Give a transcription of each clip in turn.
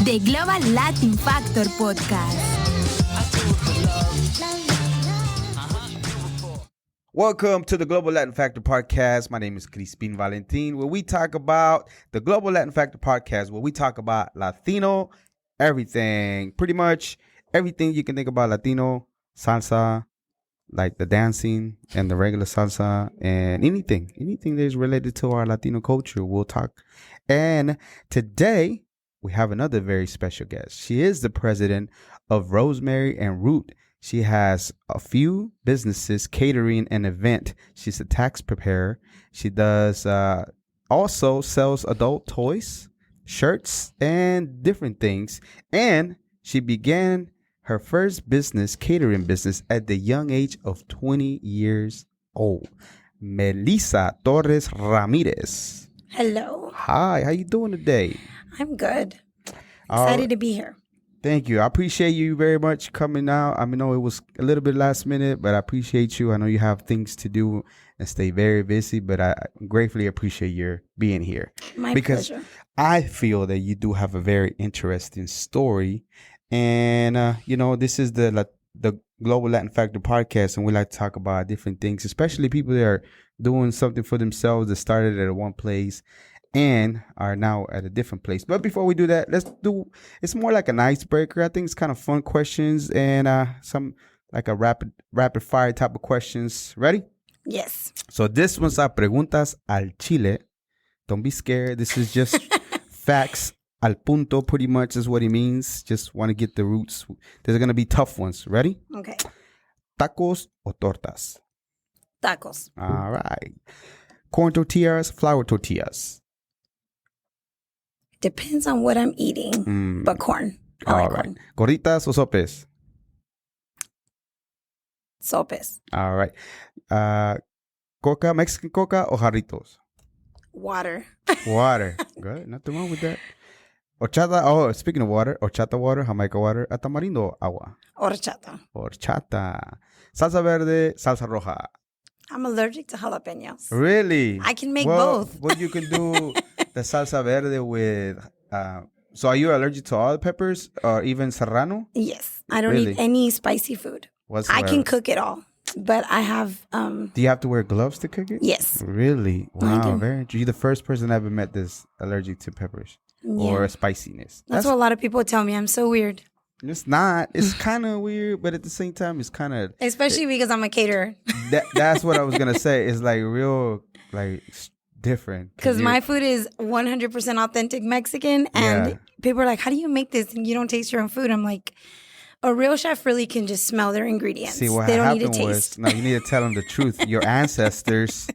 The Global Latin Factor Podcast. Welcome to the Global Latin Factor Podcast. My name is Crispin Valentin, where we talk about the Global Latin Factor Podcast, where we talk about Latino everything. Pretty much everything you can think about Latino, salsa, like the dancing and the regular salsa, and anything that is related to our Latino culture, we'll talk. And today, we have another very special guest. She is the president of Rosemary and Root. She has a few businesses catering an event. She's a tax preparer. She does also sells adult toys, shirts, and different things. And she began her first business, catering business, at the young age of 20 years old. Melissa Torres Ramirez. Hello. Hi, how you doing today? I'm good. Excited to be here. Thank you. I appreciate you very much coming out. I know it was a little bit last minute, but I appreciate you. I know you have things to do and stay very busy, but I gratefully appreciate your being here. My because pleasure. I feel that you do have a very interesting story. And, this is the Global Latin Factor Podcast, and we like to talk about different things, especially people that are doing something for themselves that started at one place and are now at a different place. But before we do that, it's more like an icebreaker. I think it's kind of fun questions and some like a rapid fire type of questions. Ready? Yes. So this one's our preguntas al chile. Don't be scared. This is just facts al punto, pretty much is what it means. Just want to get the roots. There's going to be tough ones. Ready? Okay. Tacos or tortas? Tacos. All right. Corn tortillas, flour tortillas? Depends on what I'm eating, but corn. I like corn. Gorditas or sopes? Sopes. All right. Coca, Mexican Coca or jarritos? Water. Water. Good. Nothing wrong with that. Horchata. Oh, speaking of water, horchata water, Jamaica water, a tamarindo agua? Horchata. Horchata. Salsa verde, salsa roja? I'm allergic to jalapenos. Really? I can make both. Well, you can do the salsa verde with... so are you allergic to all the peppers or even serrano? Yes. I don't eat any spicy food. Whatsoever. I can cook it all, but I have... Do you have to wear gloves to cook it? Yes. Really? Wow. Very interesting. You're the first person I ever met that's allergic to peppers or spiciness. That's what a lot of people tell me. I'm so weird. It's not. It's kind of weird, but at the same time, it's kind of... Especially because I'm a caterer. That's what I was going to say. It's like real, like different. Because my food is 100% authentic Mexican. And people are like, how do you make this and you don't taste your own food? I'm like, a real chef really can just smell their ingredients. See, what they don't happened need to taste. No, you need to tell them the truth. Your ancestors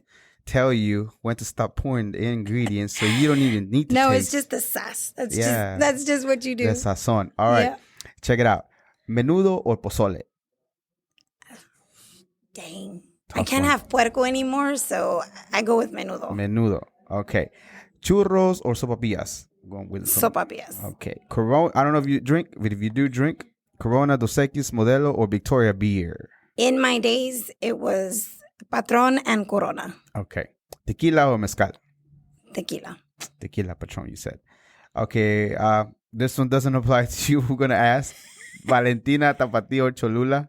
tell you when to stop pouring the ingredients, so you don't even need to No, taste. It's just the sass. That's just what you do. The sazon. All right. Yeah. Check it out. Menudo or pozole? Dang. I can't have puerco anymore, so I go with menudo. Menudo. Okay. Churros or sopapillas? Going with sopapillas. Okay. Corona. I don't know if you drink, but if you do drink, Corona, Dos Equis, Modelo, or Victoria beer? In my days, it was Patron and Corona. Okay. Tequila or mezcal? Tequila. Tequila, Patron, you said. Okay. This one doesn't apply to you. We're going to ask. Valentina, Tapatio, or Cholula?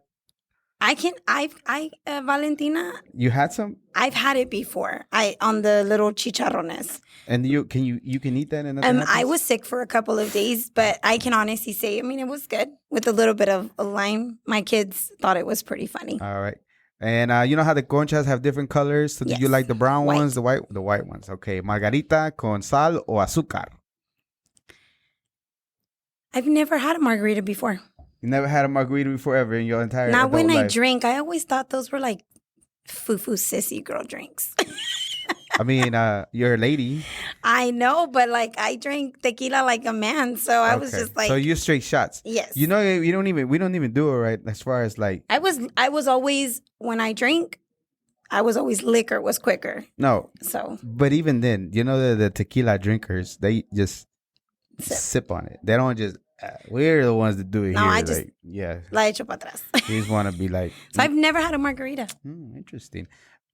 Valentina. You had some? I've had it before. On the little chicharrones. And you can eat that and nothing happens? I was sick for a couple of days, but I can honestly say, it was good with a little bit of lime. My kids thought it was pretty funny. All right. And you know how the conchas have different colors? So do you like the brown ones, the white ones? Okay. Margarita con sal o azúcar? I've never had a margarita before. You never had a margarita before ever in your entire Not when life? I drink. I always thought those were like foo-foo sissy girl drinks. I mean, you're a lady. I know, but like I drink tequila like a man, so I was just like. So you're straight shots. Yes. You know, we don't even do it right as far as like. I was always, when I drink, I was always liquor was quicker. No. So. But even then, you know the tequila drinkers, they just sip on it. They don't just. We're the ones that do it here. I just like, la echo para atrás. You just want to be like. So I've never had a margarita. Interesting.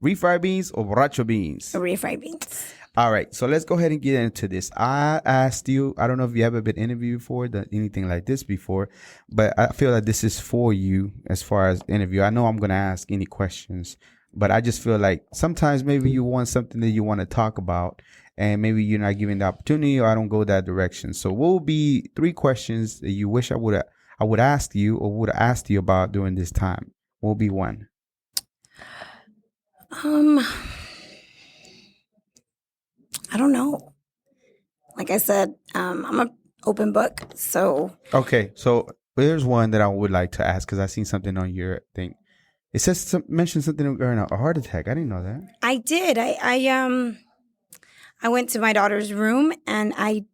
refried beans or borracho beans? Refried beans. All right, so let's go ahead and get into this. I asked you, I don't know if you ever been interviewed before, done anything like this before, but I feel like this is for you as far as interview. I know I'm going to ask any questions, but I just feel like sometimes maybe you want something that you want to talk about, and maybe you're not given the opportunity, or I don't go that direction. So what would be 3 questions that you wish I would ask you or would have asked you about during this time? What would be one? I don't know. Like I said, I'm an open book. So Okay, so there's one that I would like to ask because I seen something on your thing. It says mentioned something regarding a heart attack. I didn't know that. I did. I went to my daughter's room and I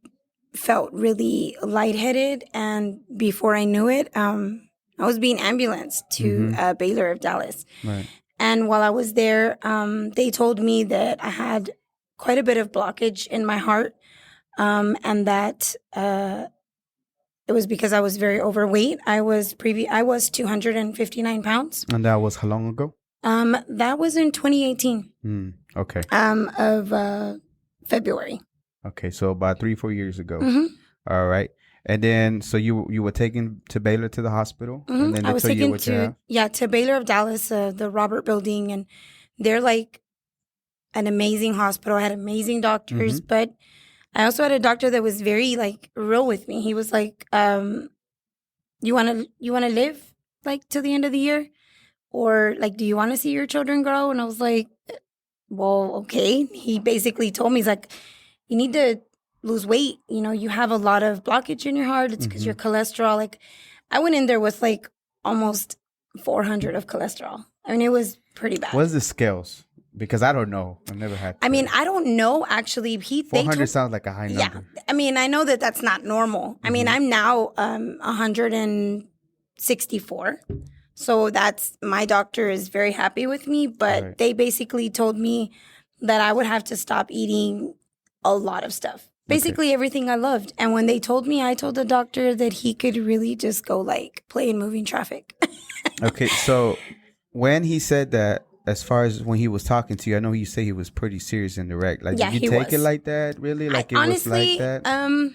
felt really lightheaded. And before I knew it, I was being ambulanced to Baylor of Dallas. Right. And while I was there, they told me that I had quite a bit of blockage in my heart, and that it was because I was very overweight. I was 259 pounds. And that was how long ago? That was in 2018. Okay. Of February. Okay, so about 3-4 years ago. Mm-hmm. All right. And then, so you were taken to Baylor to the hospital? Mm-hmm. And then I was they told you taken what you have? to Baylor of Dallas, the Robert Building, and they're like an amazing hospital. I had amazing doctors, but I also had a doctor that was very like real with me. He was like, "You want to live like till the end of the year, or like, do you want to see your children grow?" And I was like, "Well, okay." He basically told me, he's like, "You need to lose weight. You know, you have a lot of blockage in your heart. It's because your cholesterol." Like, I went in there with like almost 400 of cholesterol. I mean, it was pretty bad. What's the scales? Because I don't know. I've never had. I mean, I don't know actually. 400 sounds like a high number. Yeah, I mean, I know that that's not normal. I mean, I'm now 164, so that's, my doctor is very happy with me. But they basically told me that I would have to stop eating a lot of stuff. Basically everything I loved. And when they told me, I told the doctor that he could really just go like play in moving traffic. Okay, so when he said that, as far as when he was talking to you, I know you say he was pretty serious and direct. Like, Yeah, did you take it like that, really? Like, honestly, was like that?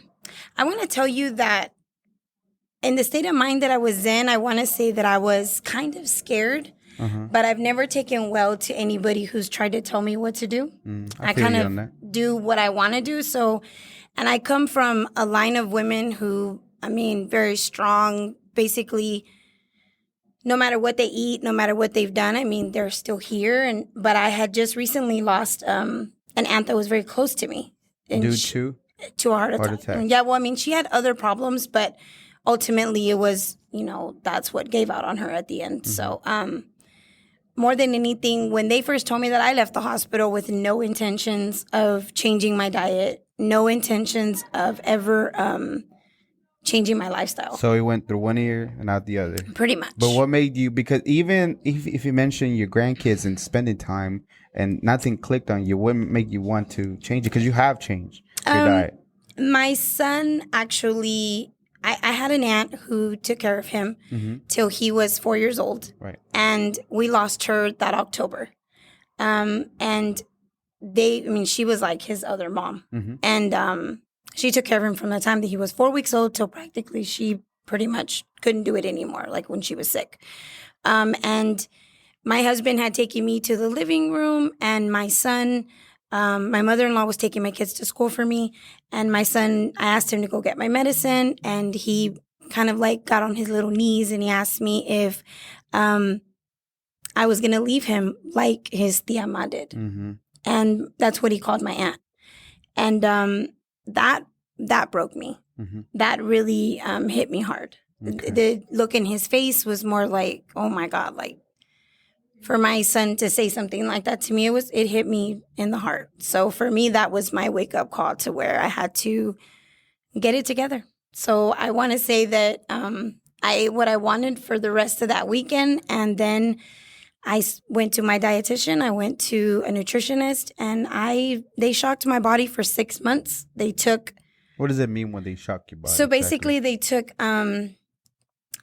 I want to tell you that in the state of mind that I was in, I want to say that I was kind of scared. But I've never taken well to anybody who's tried to tell me what to do. I kind of do what I want to do. So, and I come from a line of women who, I mean, very strong, basically, no matter what they eat, no matter what they've done, I mean, they're still here. But I had just recently lost an aunt that was very close to me. Due to a heart attack. Yeah, well, I mean, she had other problems, but ultimately it was, that's what gave out on her at the end. So, more than anything, when they first told me that, I left the hospital with no intentions of changing my diet, no intentions of ever changing my lifestyle. So it went through one ear and out the other. Pretty much. But what made you, because even if you mention your grandkids and spending time and nothing clicked on you, what made you want to change it? Because you have changed your diet. My son actually, I had an aunt who took care of him till he was 4 years old. Right. And we lost her that October. And she was like his other mom. And she took care of him from the time that he was 4 weeks old till practically she pretty much couldn't do it anymore, like when she was sick. And my husband had taken me to the living room, and my son, my mother-in-law was taking my kids to school for me. And my son, I asked him to go get my medicine, and he kind of like got on his little knees and he asked me if I was going to leave him like his tia Ma did. And that's what he called my aunt. And that broke me. That really hit me hard. The look in his face was more like, oh my God, like for my son to say something like that to me, it hit me in the heart. So for me, that was my wake up call to where I had to get it together. So I want to say that what I wanted for the rest of that weekend, and then I went to my dietitian, I went to a nutritionist, and they shocked my body for 6 months. They took... What does it mean when they shock your body? So basically they took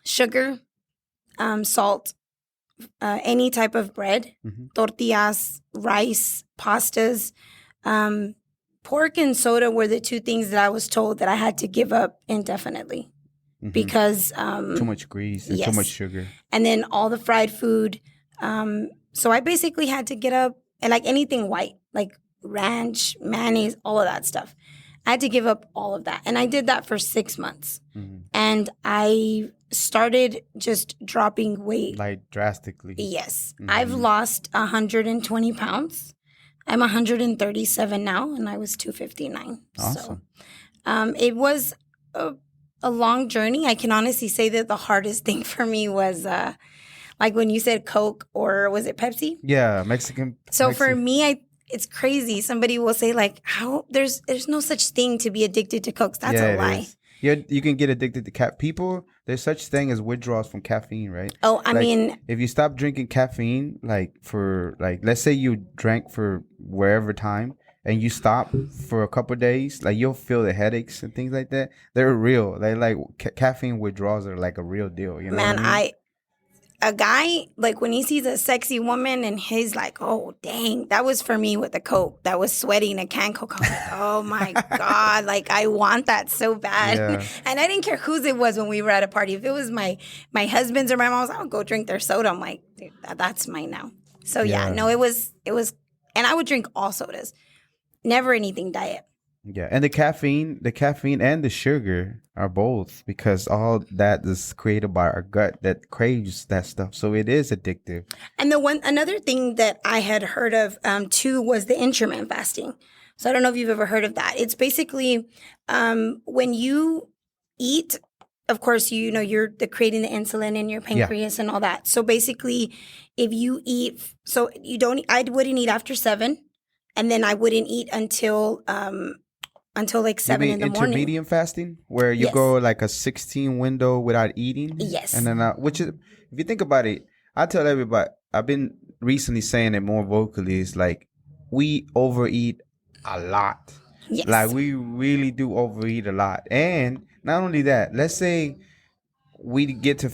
sugar, salt, any type of bread, tortillas, rice, pastas. Pork and soda were the two things that I was told that I had to give up indefinitely because too much grease and too much sugar. And then all the fried food. So I basically had to get up and like anything white, like ranch, mayonnaise, all of that stuff. I had to give up all of that. And I did that for 6 months. And I started just dropping weight. Like drastically. Yes. I've lost 120 pounds. I'm 137 now, and I was 259. Awesome. So it was a long journey. I can honestly say that the hardest thing for me was like when you said Coke or was it Pepsi? Yeah, Mexican. So for me, it's crazy. Somebody will say like, "How there's no such thing to be addicted to Cokes." That's a lie. You can get addicted to people. There's such thing as withdrawals from caffeine, right? Oh, I mean, if you stop drinking caffeine, let's say you drank for wherever time and you stop for a couple of days, like you'll feel the headaches and things like that. They're real. They like caffeine withdrawals are like a real deal. You know, man, what I mean? A guy, like when he sees a sexy woman and he's like, oh, dang, that was for me with the Coke. That was sweating a can Coke. I'm like, oh my God, like I want that so bad. Yeah. And I didn't care whose it was when we were at a party. If it was my husband's or my mom's, I would go drink their soda. I'm like, dude, that's mine now. So no, it was, and I would drink all sodas. Never anything diet. Yeah, and the caffeine and the sugar are both because all that is created by our gut that craves that stuff. So it is addictive. And another thing that I had heard of too was the intermittent fasting. So I don't know if you've ever heard of that. It's basically when you eat, of course, you're creating the insulin in your pancreas and all that. So basically, if you eat, I wouldn't eat after 7, and then I wouldn't eat until like 7 in the morning. Intermediate fasting, where you go like a 16 window without eating. Yes. And then, which is, if you think about it, I tell everybody, I've been recently saying it more vocally, is like we overeat a lot. Yes. Like we really do overeat a lot. And not only that, let's say we get to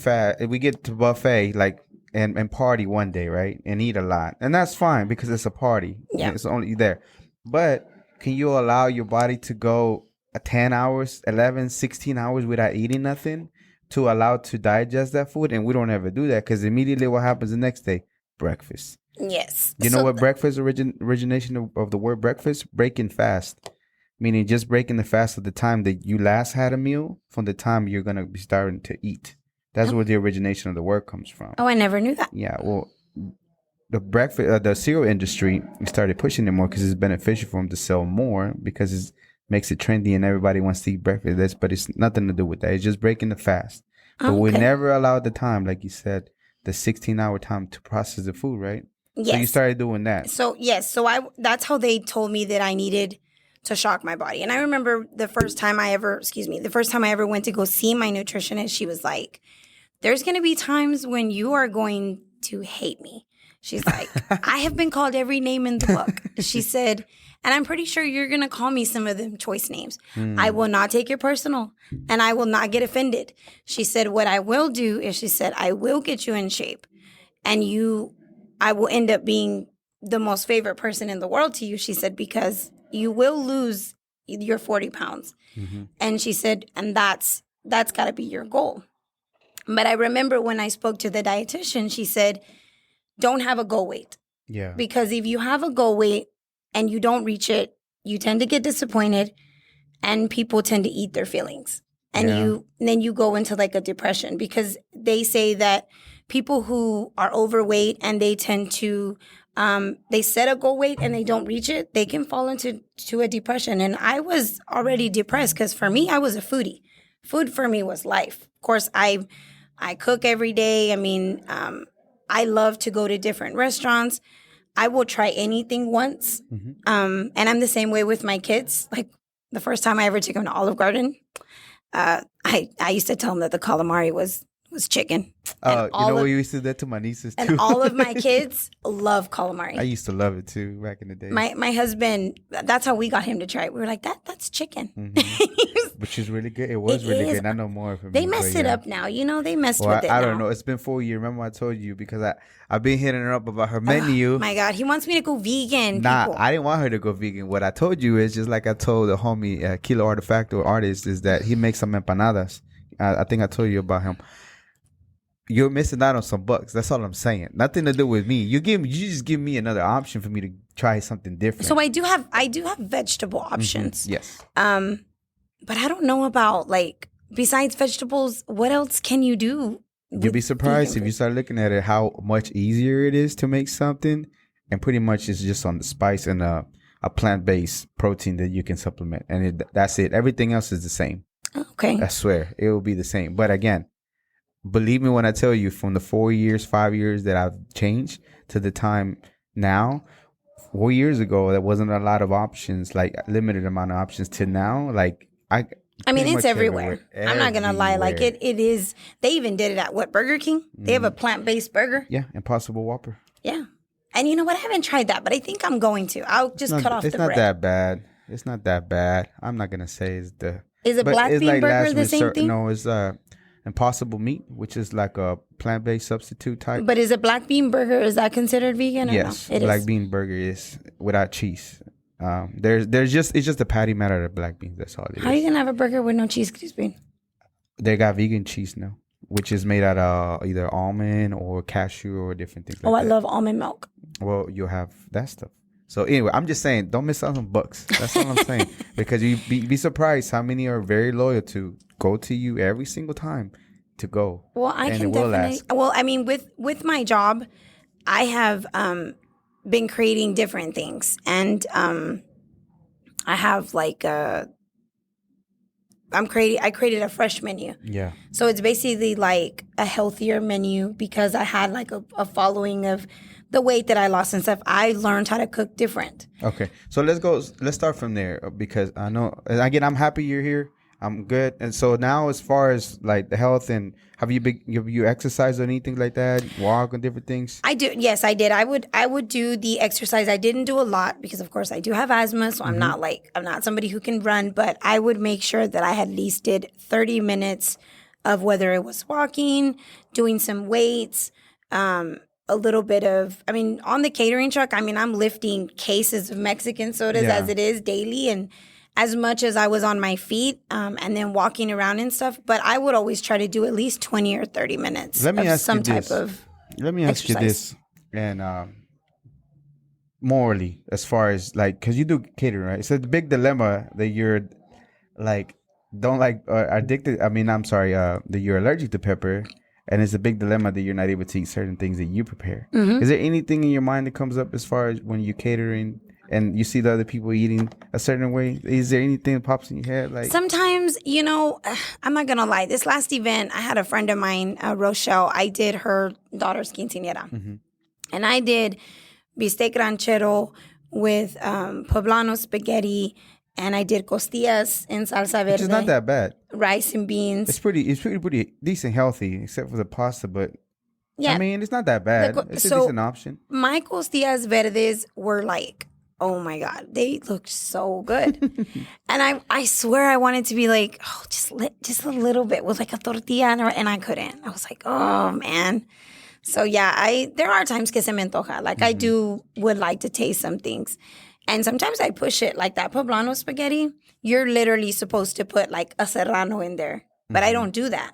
buffet, like, and party one day, right? And eat a lot. And that's fine because it's a party. Yeah. It's only there. But can you allow your body to go 10 hours, 11, 16 hours without eating nothing to allow to digest that food? And we don't ever do that because immediately what happens the next day? Breakfast. Yes. You know what breakfast origination of the word breakfast? Breaking fast. Meaning just breaking the fast of the time that you last had a meal from the time you're going to be starting to eat. That's where the origination of the word comes from. Oh, I never knew that. Yeah, well, the cereal industry started pushing it more because it's beneficial for them to sell more because it makes it trendy and everybody wants to eat breakfast. But it's nothing to do with that. It's just breaking the fast. But we never allowed the time, like you said, the 16-hour time to process the food, right? Yes. So you started doing that. So, yes. So that's how they told me that I needed to shock my body. And I remember the first time I ever went to go see my nutritionist, she was like, there's going to be times when you are going to hate me. She's like, I have been called every name in the book. She said, and I'm pretty sure you're going to call me some of them choice names. I will not take it personal and I will not get offended. She said, what I will do is she said, I will get you in shape and I will end up being the most favorite person in the world to you. She said, because you will lose your 40 pounds. And she said, and that's got to be your goal. But I remember when I spoke to the dietitian, she said, don't have a goal weight. Yeah. Because if you have a goal weight and you don't reach it, you tend to get disappointed and people tend to eat their feelings. And then you go into like a depression because they say that people who are overweight and they tend to, they set a goal weight and they don't reach it, they can fall into a depression. And I was already depressed because for me, I was a foodie. Food for me was life. Of course, I cook every day. I mean, I love to go to different restaurants. I will try anything once. And I'm the same way with my kids. Like the first time I ever took them to Olive Garden, I used to tell them that the calamari was chicken. You know what you used to do that to my nieces too. And all of my kids love calamari. I used to love it too back in the day. My husband, that's how we got him to try it. We were like, that's chicken. He was which is really good. It was really good. Not no more for me. They messed it up now. They messed with it. I don't know. It's been 4 years. Remember I told you because I've been hitting her up about her menu. Oh my God, he wants me to go vegan. Nah, I didn't want her to go vegan. What I told you is just like I told the homie Kilo Artefacto artist is that he makes some empanadas. I think I told you about him. You're missing out on some bucks. That's all I'm saying. Nothing to do with me. You just give me another option for me to try something different. So I do have vegetable options. Yes. But I don't know about besides vegetables, what else can you do? You'd be surprised if you start looking at it how much easier it is to make something, and pretty much it's just on the spice and a plant-based protein that you can supplement, and that's it. Everything else is the same. Okay. I swear it will be the same. But again, believe me when I tell you, from the 4 years, 5 years that I've changed to the time now, 4 years ago, there wasn't a lot of options, limited amount of options to now. I mean, it's everywhere. I'm not going to lie. It is. They even did it at Burger King? They have a plant-based burger. Yeah. Impossible Whopper. Yeah. And you know what? I haven't tried that, but I think I'm going to. I'll just cut off the bread. It's not that bad. It's not that bad. I'm not going to say it's the... Is a black bean burger the same thing? No, it's Impossible Meat, which is like a plant-based substitute type. But is a black bean burger, is that considered vegan? Yes, no? Black bean burger is without cheese. It's just a patty made out of black beans. That's all it is. How are you gonna have a burger with no cheese, Crispin? They got vegan cheese now, which is made out of either almond or cashew or different things. I love almond milk. Well, you'll have that stuff. So anyway, I'm just saying, don't miss out on bucks. That's all I'm saying. Because you be surprised how many are very loyal to go to you every single time to go. Well, I can definitely. Well, I mean, with my job, I have been creating different things, and I have I created a fresh menu. Yeah. So it's basically like a healthier menu because I had a following of the weight that I lost and stuff. I learned how to cook different. Okay. So let's start from there because I know, again, I'm happy you're here. I'm good. And so now as far as the health and have you exercised or anything like that? Walk and different things? I do. Yes, I did. I would do the exercise. I didn't do a lot because of course I do have asthma. So I'm not somebody who can run, but I would make sure that I at least did 30 minutes of whether it was walking, doing some weights, a little bit of, on the catering truck, I'm lifting cases of Mexican sodas as it is daily. And as much as I was on my feet and then walking around and stuff, but I would always try to do at least 20 or 30 minutes Let me ask you this. And morally, as far as because you do catering, right? So the big dilemma that you're addicted. That you're allergic to pepper. And it's a big dilemma that you're not able to eat certain things that you prepare. Mm-hmm. Is there anything in your mind that comes up as far as when you're catering and you see the other people eating a certain way? Is there anything that pops in your head? Sometimes, I'm not going to lie. This last event, I had a friend of mine, Rochelle. I did her daughter's quinceañera. Mm-hmm. And I did bistec ranchero with poblano spaghetti. And I did costillas in salsa verde. Which is not that bad. Rice and beans. It's pretty decent, healthy, except for the pasta. But yeah, it's not that bad. It's a decent option. My costillas verdes were oh my God, they looked so good. And I swear I wanted to be just a little bit with a tortilla, and I couldn't. I was oh man. So yeah, there are times que se me antoja. I would like to taste some things. And sometimes I push it that poblano spaghetti. You're literally supposed to put a serrano in there. But I don't do that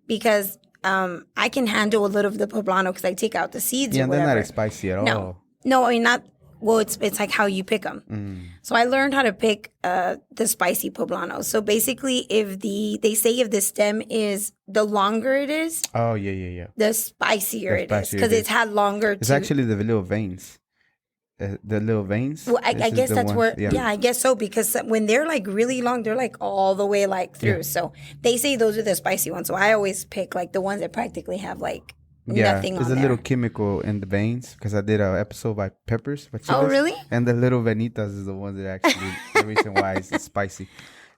because I can handle a little of the poblano because I take out the seeds or whatever. Yeah, they're not spicy at all. No, not. Well, it's how you pick them. Mm. So I learned how to pick the spicy poblano. So basically, they say if the stem is, the longer it is. Oh, yeah. The spicier it is because it's had longer. It's actually the little veins. The little veins? Well, I guess that's where, I guess so, because when they're really long, they're all the way through. Yeah. So they say those are the spicy ones. So I always pick the ones that practically have nothing on there. There's a little chemical in the veins because I did an episode by peppers. Oh, really? And the little venitas is the ones that actually, the reason why it's spicy.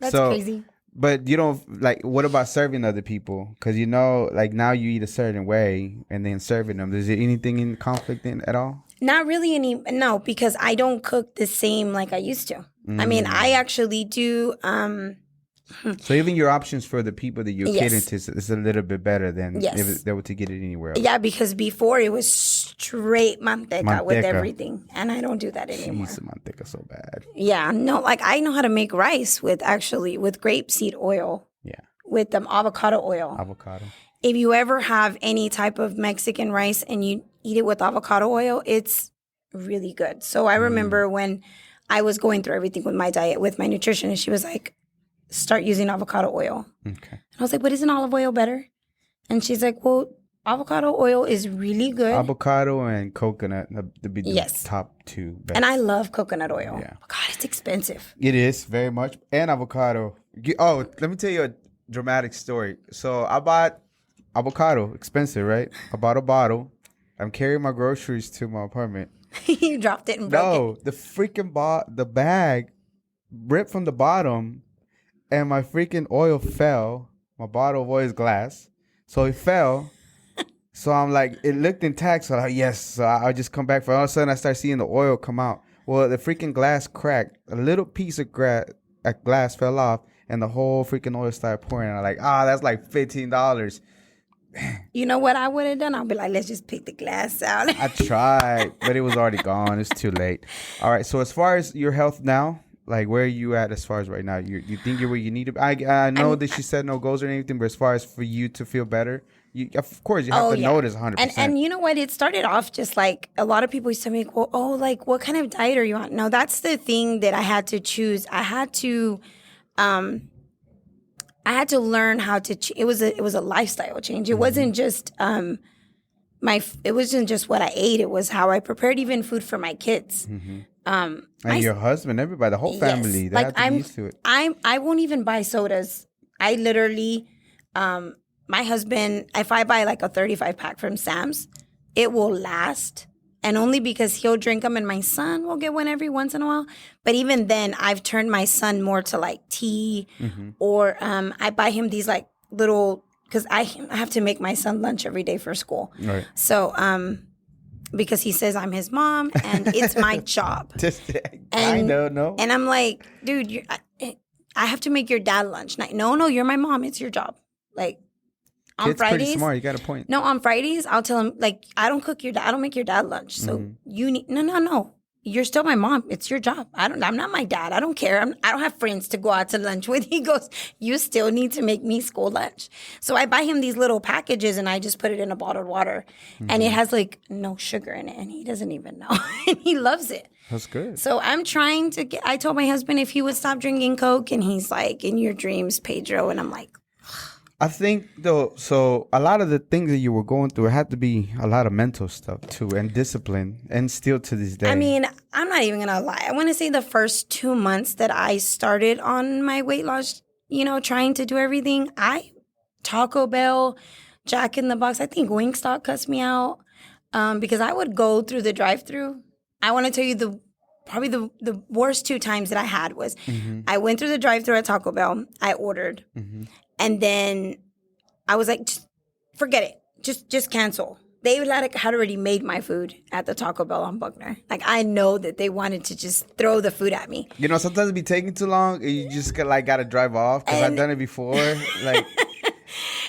That's crazy. But you don't, what about serving other people? Because now you eat a certain way and then serving them. Is there anything in conflict at all? Not really no, because I don't cook the same like I used to. I actually do. So even your options for the people that you're Yes. catering to is a little bit better than Yes. if they were to get it anywhere else. Yeah, because before it was straight manteca with Manteca. everything, and I don't do that anymore. Jeez, manteca so bad. Yeah, no, like I know how to make rice with grapeseed oil, Yeah. with avocado oil. Avocado. If you ever have any type of Mexican rice and you eat it with avocado oil, it's really good. So I remember when I was going through everything with my diet, with my nutritionist, she was like, start using avocado oil. Okay. I was like, but isn't olive oil better? And she's like, well, avocado oil is really good. Avocado and coconut to be the Yes. top two best. And I love coconut oil. Yeah. But God, it's expensive. It is very much. And avocado. Oh, let me tell you a dramatic story. So I bought avocado, expensive, right? I bought a bottle. I'm carrying my groceries to my apartment. You dropped it and broke it. No, the freaking the bag ripped from the bottom, and my freaking oil fell. My bottle of oil is glass, so it fell. So I'm like, it looked intact. So I'm like, yes. So I'll just come back. For all of a sudden, I start seeing the oil come out. Well, the freaking glass cracked. A little piece of glass fell off, and the whole freaking oil started pouring. And I'm like, that's like $15. You know what I would have done? I'll be like, let's just pick the glass out. I tried, but it was already gone. It's too late. All right. So as far as your health now, like where are you at as far as right now? You think you're where you need to be? I know that she said no goals or anything, but as far as for you to feel better, of course you have to notice 100%. And you know what? It started off just like a lot of people used to make, well, like what kind of diet are you on? No, that's the thing that I had to choose. I had to learn how to. It was a lifestyle change. It wasn't just it wasn't just what I ate. It was how I prepared even food for my kids. And your husband, everybody, the whole family, yes, they have to be used to it. I won't even buy sodas. I literally, my husband, if I buy like a 35 pack from Sam's, it will last. And only because he'll drink them and my son will get one every once in a while. But even then, I've turned my son more to like tea or I buy him these like little, because I have to make my son lunch every day for school. Right. So, because he says I'm his mom and it's my job. I don't know. And I'm like, dude, I have to make your dad lunch. No, you're my mom. It's your job. Like, on Kid's Fridays, pretty smart. You got a point. No, on Fridays, I'll tell him, like, I don't make your dad lunch. So you need, no. You're still my mom. It's your job. I'm not my dad. I don't care. I don't have friends to go out to lunch with. He goes, you still need to make me school lunch. So I buy him these little packages and I just put it in a bottled water. And it has like no sugar in it. And he doesn't even know. And he loves it. That's good. So I'm trying to I told my husband if he would stop drinking Coke. And he's like, in your dreams, Pedro. And I'm like, I think though, so a lot of the things that you were going through, it had to be a lot of mental stuff too, and discipline, and still to this day. I mean, I'm not even gonna lie. I want to say the first 2 months that I started on my weight loss, trying to do everything, Taco Bell, Jack in the Box, I think Wingstop cussed me out because I would go through the drive-thru. I want to tell you probably the worst 2 times that I had was I went through the drive-thru at Taco Bell. I ordered. And then I was like, just forget it. Just cancel. They had already made my food at the Taco Bell on Buckner. Like, I know that they wanted to just throw the food at me. Sometimes it be taking too long and you just got to drive off because I've done it before. Like,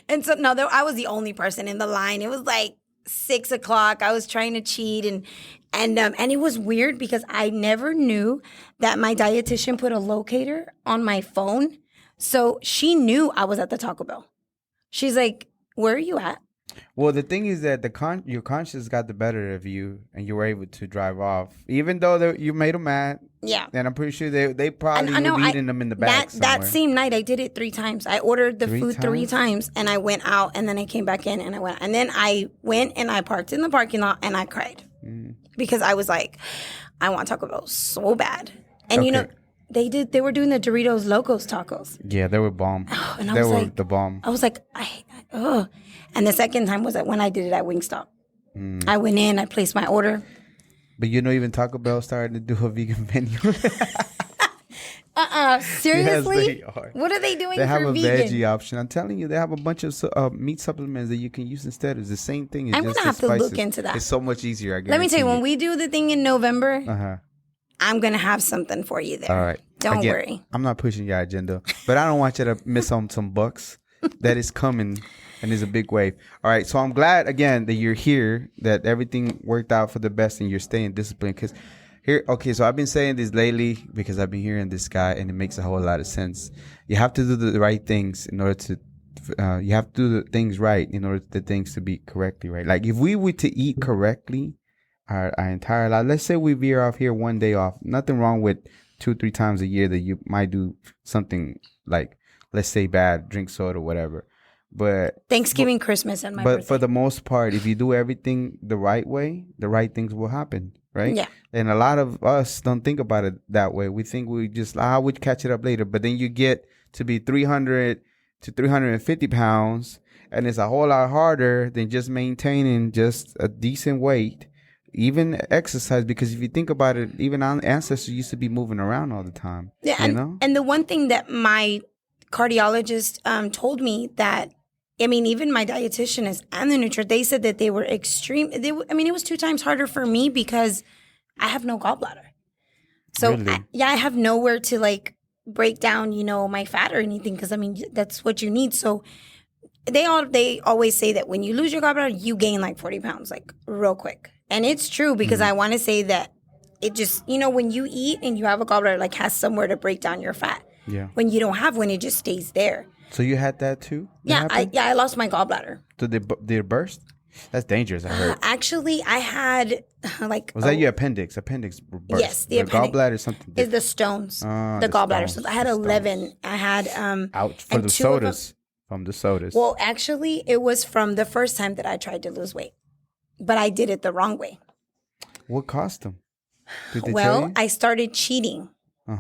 and so, no, I was the only person in the line. It was like 6 o'clock. I was trying to cheat and it was weird because I never knew that my dietitian put a locator on my phone. So she knew I was at the Taco Bell. She's like, where are you at? Well, the thing is that your conscience got the better of you and you were able to drive off. Even though you made them mad. Yeah. And I'm pretty sure they probably were eating them in the back That same night, I did it 3 times. I ordered the food 3 times and I went out and then I came back in and I went. And then I went and I parked in the parking lot and I cried. Because I was like, I want Taco Bell so bad. And they were doing the Doritos Locos tacos. Yeah, they were bomb. Oh, and they were the bomb. I was like, ugh. And the second time was when I did it at Wingstop. I went in, I placed my order. But even Taco Bell started to do a vegan menu. Seriously? Yes, they are. What are they doing they for have a vegan? veggie option. I'm telling you, they have a bunch of meat supplements that you can use instead. It's the same thing. I'm going to have to look into that. It's so much easier. Let me tell you, when we do the thing in November, Uh-huh. I'm going to have something for you there. All right. Don't worry. I'm not pushing your agenda, but I don't want you to miss on some bucks that is coming and is a big wave. All right. So I'm glad, again, that you're here, that everything worked out for the best and you're staying disciplined. Because here, okay, so I've been saying this lately because I've been hearing this guy and it makes a whole lot of sense. You have to do the right things in order to, you have to do the things right in order for the things to be correctly right. Like if we were to eat correctly our entire life, let's say we veer off here one day off, nothing wrong with 2-3 times a year that you might do something like, let's say bad, drink soda, whatever. But Thanksgiving, Christmas, and my birthday. But for the most part, if you do everything the right way, the right things will happen, right? Yeah. And a lot of us don't think about it that way. We think we just, we'd catch it up later. But then you get to be 300 to 350 pounds, and it's a whole lot harder than just maintaining just a decent weight, even exercise. Because if you think about it, even our ancestors used to be moving around all the time. Yeah, and the one thing that my cardiologist told me that, I mean, even my dietitianist and the nutritionist, they said that they were extreme. It was 2 times harder for me because I have no gallbladder. So, Really? I have nowhere to like break down, my fat or anything because, I mean, that's what you need. So they always say that when you lose your gallbladder, you gain like 40 pounds, like real quick. And it's true because I want to say that it just, when you eat and you have a gallbladder, like has somewhere to break down your fat. Yeah. When you don't have one, it just stays there. So you had that too? I lost my gallbladder. Did it burst? That's dangerous, I heard. Actually, I had like... Was that your appendix? Appendix burst? Yes, the appendix. Gallbladder is something different. Is the stones. The gallbladder stones. I had 11. I had... Ouch, for the sodas. From the sodas. Well, actually, it was from the first time that I tried to lose weight. But I did it the wrong way. What caused them? Did they tell you? I started cheating.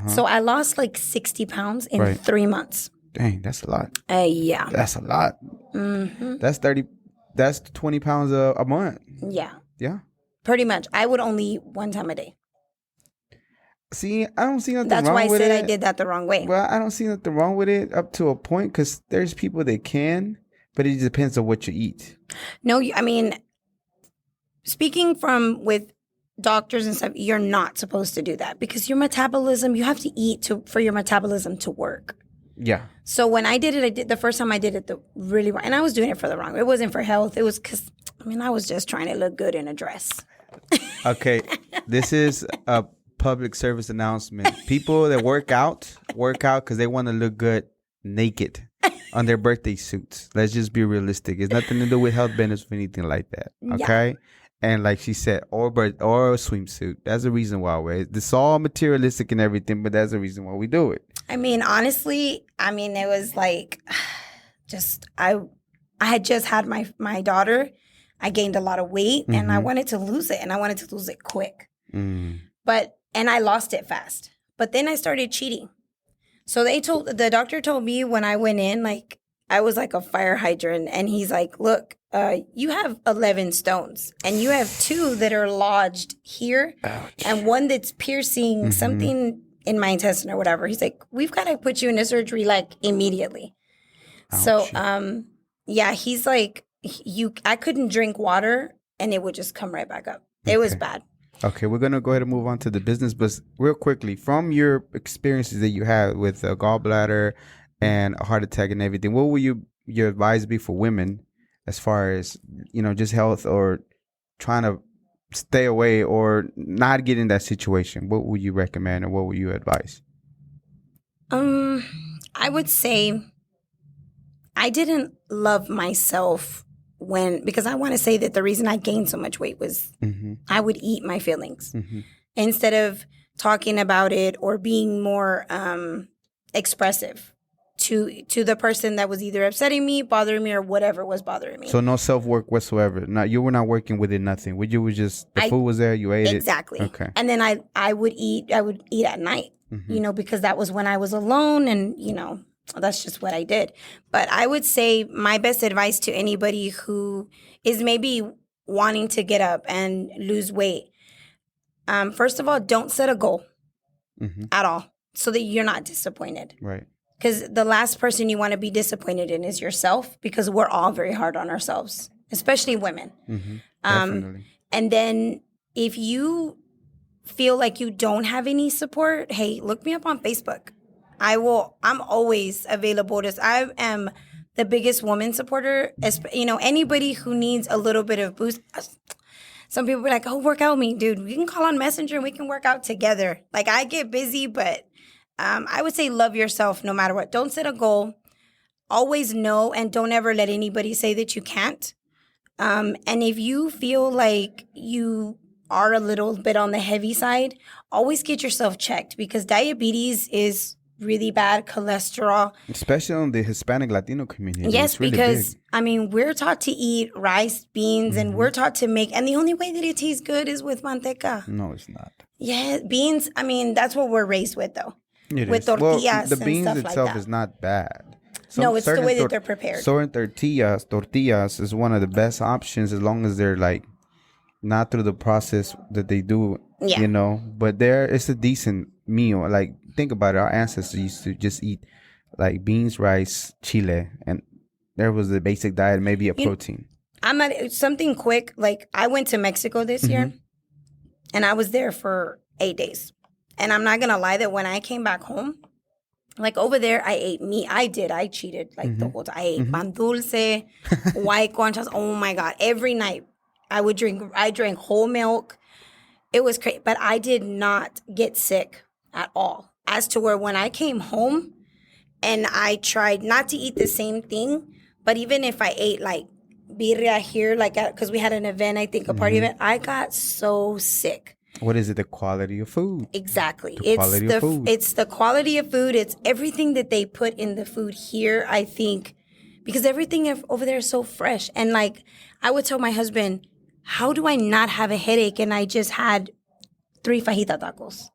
So I lost like 60 pounds in 3 months. Dang, that's a lot. Yeah. That's a lot. Mm-hmm. That's 20 pounds a month. Yeah. Yeah. Pretty much. I would only eat 1 time a day. See, I don't see nothing That's wrong why with it. I said I did that the wrong way. Well, I don't see nothing wrong with it up to a point because there's people that can, but it depends on what you eat. No, I mean, speaking with doctors and stuff, you're not supposed to do that because your metabolism, you have to eat for your metabolism to work. Yeah. So when I did it, the first time I did it really wrong. And I was doing it for the wrong way. It wasn't for health. It was because, I was just trying to look good in a dress. Okay. This is a public service announcement. People that work out because they want to look good naked on their birthday suits. Let's just be realistic. It's nothing to do with health benefits or anything like that. Okay? Yeah. And like she said, or a swimsuit. That's the reason why it's all materialistic and everything, but that's the reason why we do it. I mean, honestly, it was like just I had just had my daughter. I gained a lot of weight and I wanted to lose it, and I wanted to lose it quick. And I lost it fast. But then I started cheating. So the doctor told me when I went in, like I was like a fire hydrant, and he's like, look, you have 11 stones and you have 2 that are lodged here. Ouch. And 1 that's piercing something in my intestine or whatever. He's like, we've got to put you in a surgery like immediately. Ouch. So, he's like, I couldn't drink water and it would just come right back up. It was bad. Okay, we're going to go ahead and move on to the business, but real quickly, from your experiences that you had with a gallbladder and a heart attack and everything, what would your advice be for women as far as, just health or trying to stay away or not get in that situation? What would you recommend or what would you advise? I would say I didn't love myself because I want to say that the reason I gained so much weight was I would eat my feelings instead of talking about it or being more expressive to the person that was either upsetting me, bothering me, or whatever was bothering me. So no self-work whatsoever. You were not working within nothing. You was just, the food was there, you ate it. Exactly. Okay. And then I would eat at night, because that was when I was alone and, that's just what I did. But I would say my best advice to anybody who is maybe wanting to get up and lose weight, first of all, don't set a goal at all so that you're not disappointed. Right. Because the last person you want to be disappointed in is yourself, because we're all very hard on ourselves, especially women. Definitely. And then if you feel like you don't have any support, hey, look me up on Facebook. I'm always available. I am the biggest woman supporter. Anybody who needs a little bit of boost. Some people are like, oh, work out with me. Dude, we can call on Messenger and we can work out together. Like, I get busy, but I would say love yourself no matter what. Don't set a goal. Always know, and don't ever let anybody say that you can't. And if you feel like you are a little bit on the heavy side, always get yourself checked, because diabetes is really bad, cholesterol. Especially on the Hispanic Latino community. Yes, really because, big. We're taught to eat rice, beans, and we're taught to make, and the only way that it tastes good is with manteca. No, it's not. Yeah, beans, that's what we're raised with, though. With the tortillas and stuff beans like itself that. is not bad. No, it's the way that they're prepared. Certain tortillas is one of the best options, as long as they're like not through the process that they do, But it's a decent meal. Like, think about it. Our ancestors used to just eat like beans, rice, chile, and there was the basic diet, maybe a protein. Something quick. Like, I went to Mexico this year, and I was there for 8 days. And I'm not gonna lie that when I came back home, like over there, I ate meat. I cheated like the whole time. I ate pan dulce, white conchas. Oh my God! Every night I drank whole milk. It was crazy, but I did not get sick at all. As to where when I came home and I tried not to eat the same thing, but even if I ate like birria here, like because we had an event, I think a party event, I got so sick. What is it? The quality of food. Exactly. It's the quality of food. It's everything that they put in the food here, I think, because everything over there is so fresh. And like, I would tell my husband, how do I not have a headache? And I just had 3 fajita tacos.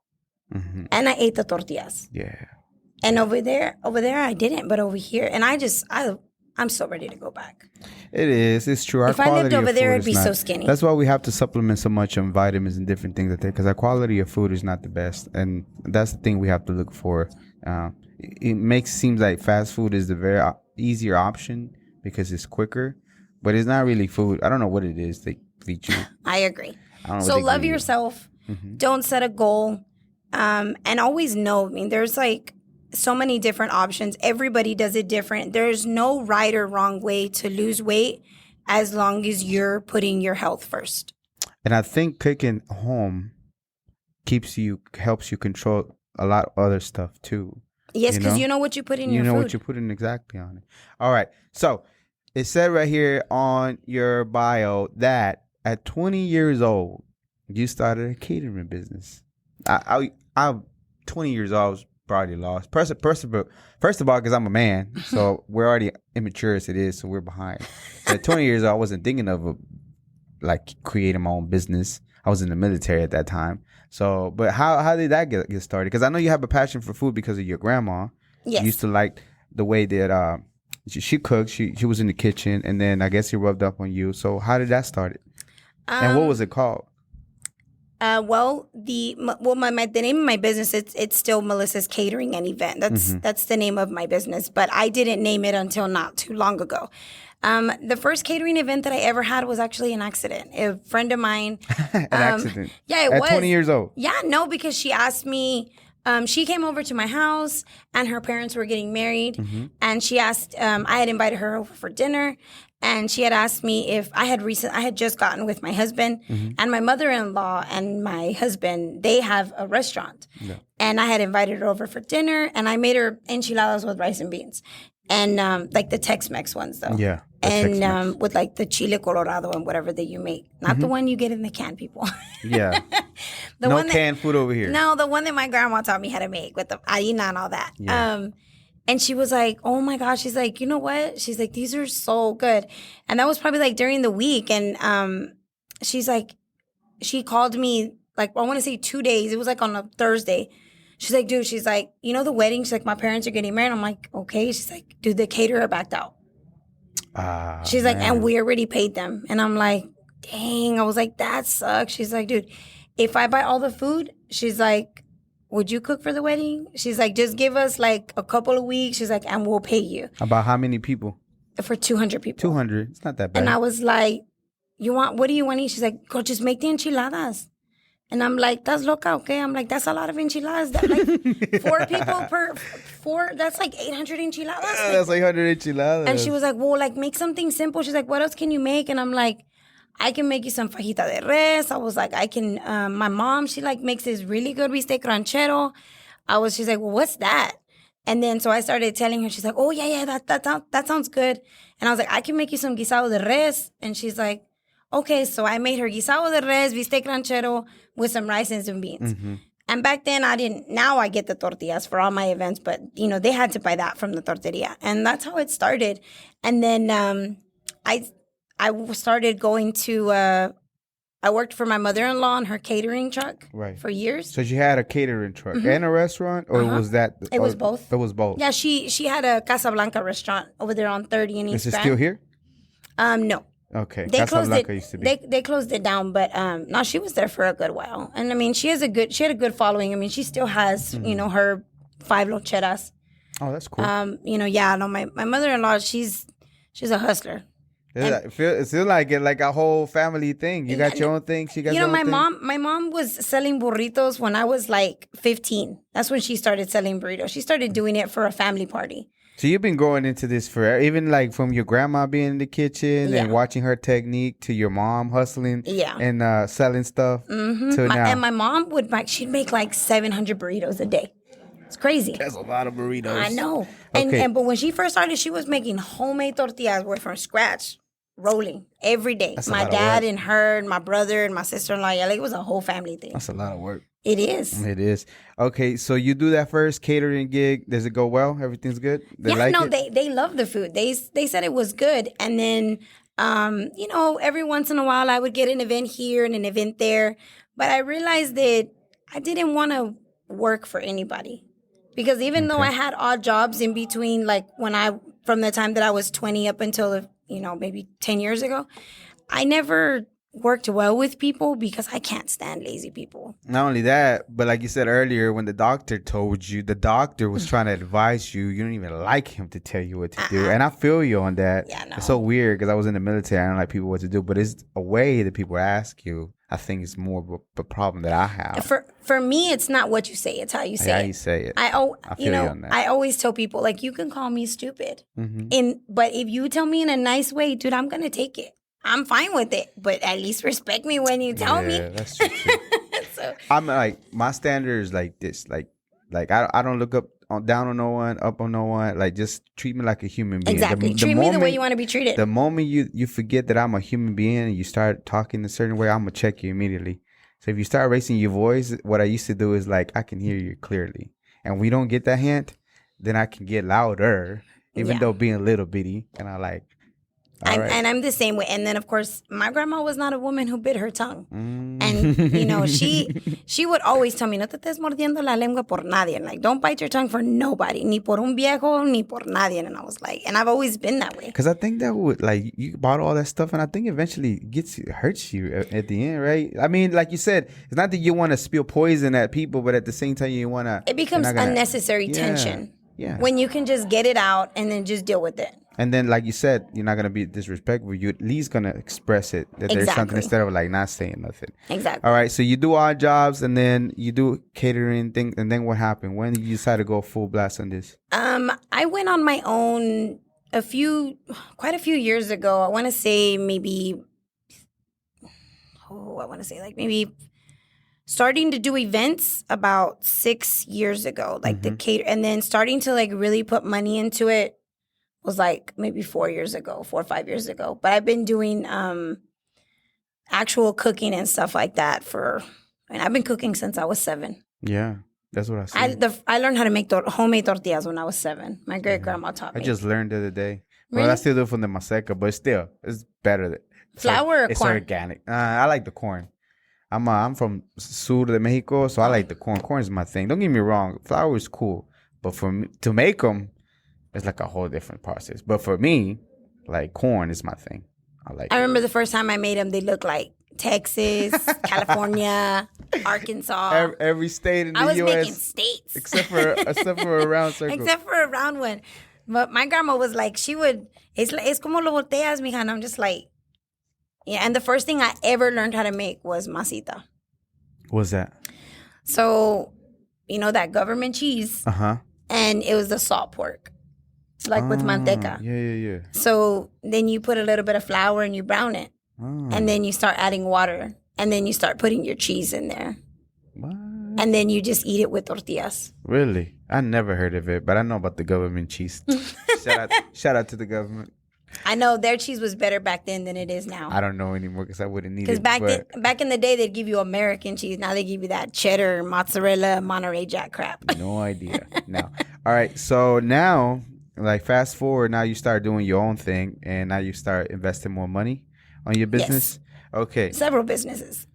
And I ate the tortillas. Yeah. And over there I didn't, but over here, and I'm so ready to go back. It is. It's true. If I lived over there, I'd be so skinny. That's why we have to supplement so much on vitamins and different things like that, because our quality of food is not the best, and that's the thing we have to look for. It seems like fast food is the very easier option because it's quicker, but it's not really food. I don't know what it is they feed you. I agree. So love yourself. Don't set a goal, and always know. There's like so many different options. Everybody does it different. There's no right or wrong way to lose weight as long as you're putting your health first. And I think cooking home helps you control a lot of other stuff too. Yes, because you know what you put in your food. You know what you put in exactly on it. All right. So it said right here on your bio that at 20 years old, you started a catering business. I'm 20 years old. I was probably lost. First of all, because I'm a man, so we're already immature as it is, so we're behind. At 20 years old, I wasn't thinking of creating my own business. I was in the military at that time. So, but how did that get started? Because I know you have a passion for food because of your grandma. Yes. You used to like the way that she cooked. She was in the kitchen, and then I guess she rubbed up on you. So how did that start? And what was it called? The name of my business, it's still Melissa's Catering and Event. That's the name of my business, but I didn't name it until not too long ago. The first catering event that I ever had was actually an accident. A friend of mine. An accident? Yeah, it was. At 20 years old? Yeah, no, because she asked me, she came over to my house and her parents were getting married. And she asked, I had invited her over for dinner. And she had asked me if I had just gotten with my husband, and my mother-in-law and my husband, they have a restaurant. Yeah. And I had invited her over for dinner, and I made her enchiladas with rice and beans. And like the Tex-Mex ones, though. Yeah. And with like the chile colorado and whatever that you make. Not the one you get in the can, people. Yeah. No canned food over here. No, the one that my grandma taught me how to make with the harina and all that. Yeah. And she was like, oh my gosh. She's like, you know what? She's like, these are so good. And that was probably like during the week. And she's like, she called me like, I want to say 2 days. It was like on a Thursday. She's like, dude, she's like, you know the wedding? She's like, my parents are getting married. I'm like, okay. She's like, dude, the caterer backed out. She's like, and we already paid them. And I'm like, dang. I was like, that sucks. She's like, dude, if I buy all the food, she's like, would you cook for the wedding? She's like, just give us like a couple of weeks. She's like, and we'll pay you. About how many people? For 200 people. 200. It's not that bad. And I was like, what do you want to eat? She's like, go just make the enchiladas. And I'm like, that's loca, okay? I'm like, that's a lot of enchiladas. That, like, 4 people per 4, that's like 800 enchiladas. That's like 100 enchiladas. And she was like, well, like, make something simple. She's like, what else can you make? And I'm like, I can make you some fajita de res. I was like, I can, my mom, she like makes this really good bistec ranchero. She's like, well, what's that? And then so I started telling her, she's like, oh, yeah, that sounds good. And I was like, I can make you some guisado de res. And she's like, okay. So I made her guisado de res, bistec ranchero with some rice and some beans. Mm-hmm. And back then now I get the tortillas for all my events, but you know, they had to buy that from the tortilla. And that's how it started. And then I started going to, I worked for my mother-in-law on her catering truck for years. So she had a catering truck and a restaurant, or was that? It was both. It was both. Yeah, she had a Casablanca restaurant over there on 30 in East Is it Van. still here? No. Okay. They closed it. Used to be. They closed it down, but no, she was there for a good while. And I mean, she had a good following. I mean, she still has, you know, her 5 loncheras. Oh, that's cool. You know, yeah, no, my mother-in-law, she's a hustler. It feels like a whole family thing. You got your own thing. She got her own thing. My mom was selling burritos when I was like 15. That's when she started selling burritos. She started doing it for a family party. So you've been going into this forever, even like from your grandma being in the kitchen and watching her technique to your mom hustling and selling stuff to now. And my mom she'd make like 700 burritos a day. It's crazy. That's a lot of burritos. I know. But when she first started, she was making homemade tortillas from scratch, rolling every day. That's my dad and her and my brother and my sister-in-law. Yeah, like it was a whole family thing. That's a lot of work. It is. It is. Okay, so you do that first catering gig. Does it go well? Everything's good? They love the food. They said it was good. And then, you know, every once in a while I would get an event here and an event there. But I realized that I didn't want to work for anybody. Because even though I had odd jobs in between, like from the time that I was 20 up until, you know, maybe 10 years ago, I never worked well with people because I can't stand lazy people. Not only that, but like you said earlier, when the doctor told you, the doctor was trying to advise you. You don't even like him to tell you what to do. And I feel you on that. Yeah, no. It's so weird because I was in the military. I don't like people what to do, but it's a way that people ask you. I think it's more of a problem that I have. For me, it's not what you say; it's how you say it. How you say it. I feel you on that. I always tell people, like, you can call me stupid, but if you tell me in a nice way, dude, I'm gonna take it. I'm fine with it, but at least respect me when you tell me. Yeah, that's true. So, I'm like, my standard is like this, like I don't look down on no one, up on no one. Like, just treat me like a human being. Exactly. Treat me the way you want to be treated. The moment you forget that I'm a human being and you start talking a certain way, I'm gonna check you immediately. So if you start raising your voice, what I used to do is like, I can hear you clearly, and we don't get that hint, then I can get louder, even though being a little bitty, and I like. And I'm the same way. And then, of course, my grandma was not a woman who bit her tongue. And, you know, she would always tell me, no te estés mordiendo la lengua por nadie. Like, don't bite your tongue for nobody. Ni por un viejo, ni por nadie. And I was like, and I've always been that way. Because I think that would, like, you bought all that stuff, and I think eventually hurts you at the end, right? I mean, like you said, it's not that you want to spill poison at people, but at the same time, you want to. It becomes unnecessary tension. Yeah. When you can just get it out and then just deal with it. And then, like you said, you're not going to be disrespectful. You're at least going to express it. That there's something instead of, like, not saying nothing. Exactly. All right. So you do odd jobs, and then you do catering things. And then what happened? When did you decide to go full blast on this? I went on my own quite a few years ago. I want to say maybe, maybe starting to do events about 6 years ago. Like the and then starting to, like, really put money into it was like maybe 4 or 5 years ago. But I've been doing actual cooking and stuff like that I've been cooking since I was 7. Yeah, that's what I said. I learned how to make homemade tortillas when I was 7. My great grandma taught me. I just learned the other day. Really? Well, I still do it from the maseca, but still, it's better. Flour or corn? It's organic. I like the corn. I'm from Sur de Mexico, so I like the corn. Corn is my thing. Don't get me wrong. Flour is cool, but for me to make them, it's like a whole different process. But for me, like, corn is my thing. I remember the first time I made them, they looked like Texas, California, Arkansas. Every state in the U.S. I was U.S. making states. Except for a round circle. Except for a round one. But my grandma was like, es como lo volteas, mija. And I'm just like, yeah. And the first thing I ever learned how to make was masita. What's that? So, that government cheese. Uh-huh. And it was the salt pork, like with manteca. Yeah. So then you put a little bit of flour and you brown it. And then you start adding water. And then you start putting your cheese in there. What? And then you just eat it with tortillas. Really? I never heard of it, but I know about the government cheese. Shout out to the government. I know their cheese was better back then than it is now. I don't know anymore because I wouldn't need it. Because back in the day, they'd give you American cheese. Now they give you that cheddar, mozzarella, Monterey Jack crap. No idea. No. All right. So now, like fast forward, now you start doing your own thing and now you start investing more money on your business? Yes. Okay. Several businesses.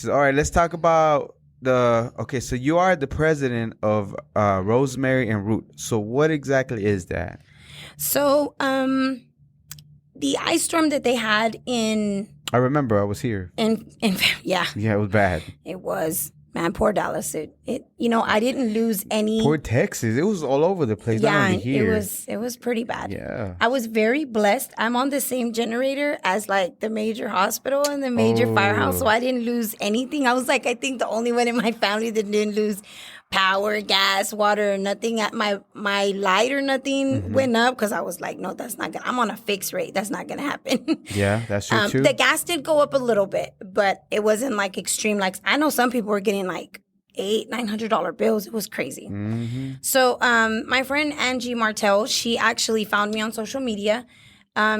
All right. Let's talk about so you are the president of Rosemary and Root. So what exactly is that? So, the ice storm that they had I remember I was here. Yeah, it was bad. It was, man. Poor Dallas. I didn't lose any. Poor Texas. It was all over the place. Yeah, not only here. It was pretty bad. Yeah, I was very blessed. I'm on the same generator as like the major hospital and the major firehouse, so I didn't lose anything. I was like, I think the only one in my family that didn't lose power, gas, water, nothing. At my light or nothing went up because I was like, no, that's not gonna. I'm on a fixed rate. That's not gonna happen. Yeah, that's true too. The gas did go up a little bit, but it wasn't like extreme. Like I know some people were getting like $800-900 bills. It was crazy. So my friend Angie Martel, she actually found me on social media.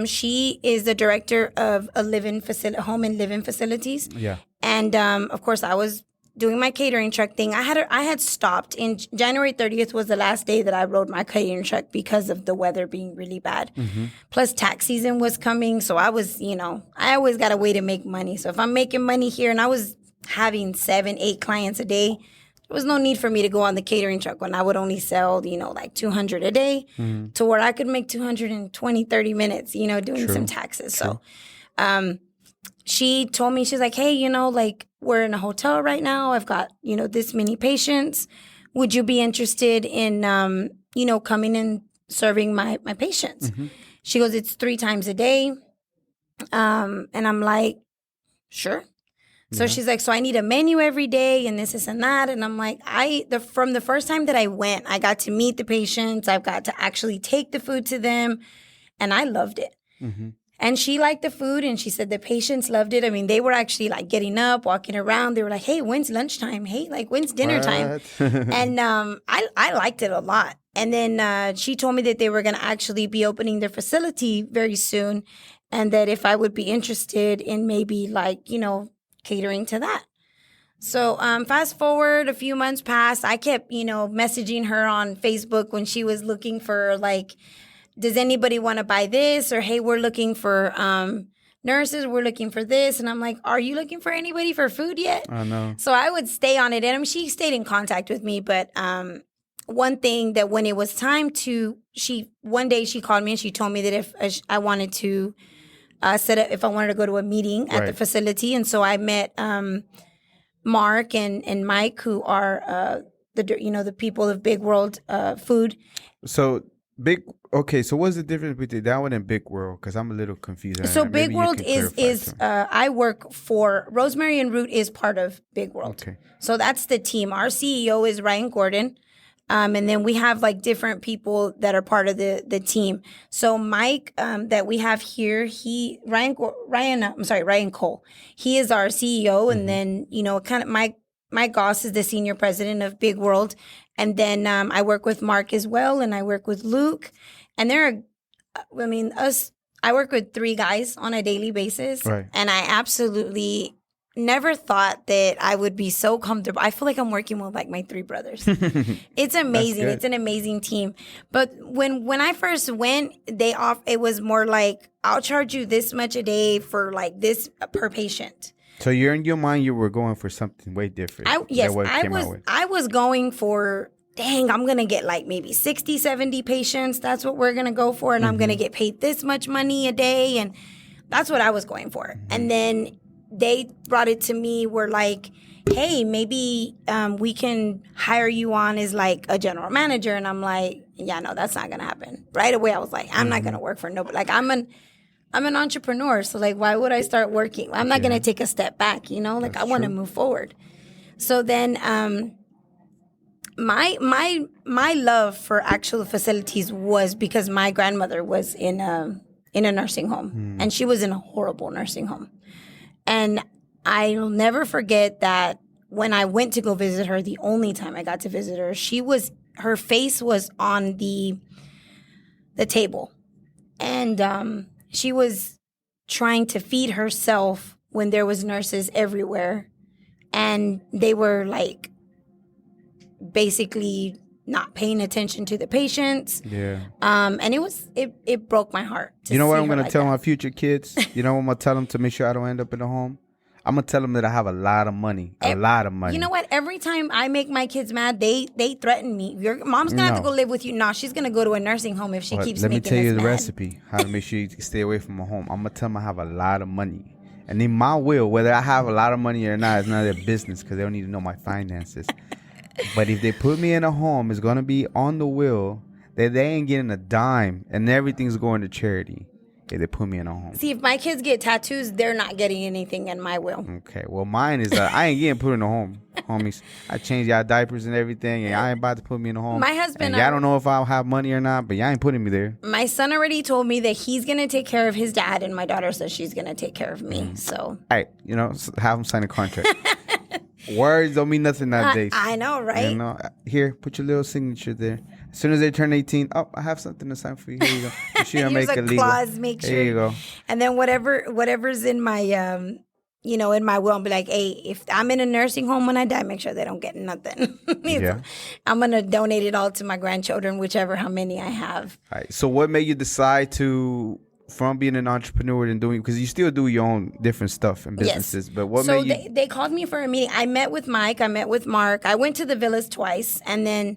She is the director of a home and living facilities. Yeah, and of course I was doing my catering truck thing. I had stopped in January 30th was the last day that I rode my catering truck because of the weather being really bad. Plus tax season was coming. So I was, I always got a way to make money. So if I'm making money here and I was having 7-8 clients a day, there was no need for me to go on the catering truck when I would only sell, like 200 a day to where I could make 220, 30 minutes, doing some taxes. True. So, she told me, she's like, hey, like we're in a hotel right now. I've got, this many patients. Would you be interested in, coming and serving my patients? She goes, it's 3 times a day. And I'm like, sure. So she's like, so I need a menu every day and this and that. And I'm like, from the first time that I went, I got to meet the patients. I've got to actually take the food to them. And I loved it. And she liked the food, and she said the patients loved it. I mean, they were actually like getting up, walking around. They were like, hey, when's lunchtime? Hey, like, when's dinner time? And I liked it a lot. And then she told me that they were going to actually be opening their facility very soon, and that if I would be interested in maybe like, catering to that. So fast forward, a few months passed. I kept, messaging her on Facebook when she was looking for like, does anybody want to buy this? Or, hey, we're looking for nurses. We're looking for this. And I'm like, are you looking for anybody for food yet? I know. So I would stay on it. And she stayed in contact with me. But one thing that when it was time to, one day she called me and she told me that if I wanted to set up, if I wanted to go to a meeting at the facility. And so I met Mark and Mike, who are the people of Big World Food. So so what's the difference between that one and Big World? Because I'm a little confused. So Big World is I work for Rosemary and Root is part of Big World. Okay. So that's the team. Our CEO is Ryan Gordon. And then we have like different people that are part of the team. So Mike, that we have here, Ryan Cole. He is our CEO. And then, kind of Mike Goss is the senior president of Big World. And then I work with Mark as well. And I work with Luke. And I work with 3 guys on a daily basis. Right. And I absolutely never thought that I would be so comfortable. I feel like I'm working with like my 3 brothers. It's amazing. It's an amazing team. But when I first went, it was more like, I'll charge you this much a day for like this per patient. So you're in your mind, you were going for something way different. I was going for, dang, I'm going to get like maybe 60, 70 patients. That's what we're going to go for. And I'm going to get paid this much money a day. And that's what I was going for. And then they brought it to me. We're like, hey, maybe we can hire you on as like a general manager. And I'm like, yeah, no, that's not going to happen. Right away, I was like, I'm not going to work for nobody. Like, I'm I'm an entrepreneur. So like, why would I start working? I'm not going to take a step back, you know, like I want to move forward. So then, my love for actual facilities was because my grandmother was in a nursing home, and she was in a horrible nursing home. And I'll never forget that when I went to go visit her, the only time I got to visit her, her face was on the table, and she was trying to feed herself when there was nurses everywhere, and they were like basically not paying attention to the patients. Yeah. And it broke my heart. You know what I'm going to tell my future kids? You know what I'm going to tell them to make sure I don't end up in a home? I'm going to tell them that I have a lot of money. A lot of money. You know what? Every time I make my kids mad, they threaten me. Your mom's going to have to go live with you. No, she's going to go to a nursing home if she keeps making us mad. Let me tell you the recipe, how to make sure you stay away from a home. I'm going to tell them I have a lot of money. And in my will, whether I have a lot of money or not, it's none of their business because they don't need to know my finances. But if they put me in a home, it's going to be on the will that they ain't getting a dime and everything's going to charity if they put me in a home. See, if my kids get tattoos, they're not getting anything in my will. Okay. Well, mine is that I ain't getting put in a home, homies. I changed y'all diapers and everything, and y'all ain't about to put me in a home. My husband... y'all don't know if I'll have money or not, but y'all ain't putting me there. My son already told me that he's going to take care of his dad, and my daughter says she's going to take care of me, so... All right. You know, have him sign a contract. Words don't mean nothing nowadays. I know, right? You know, here, put your little signature there. As soon as they turn 18, I have something to sign for you. Here you go. You should make it legal. Clause, make sure. There you go. And then whatever's in my, in my will, I'll be like, hey, if I'm in a nursing home when I die, make sure they don't get nothing. Yeah. I'm gonna donate it all to my grandchildren, how many I have. All right. So, what made you decide from being an entrepreneur and doing, because you still do your own different stuff and businesses, but what made you... they called me for a meeting. I met with Mike, I met with Mark, I went to the villas twice, and then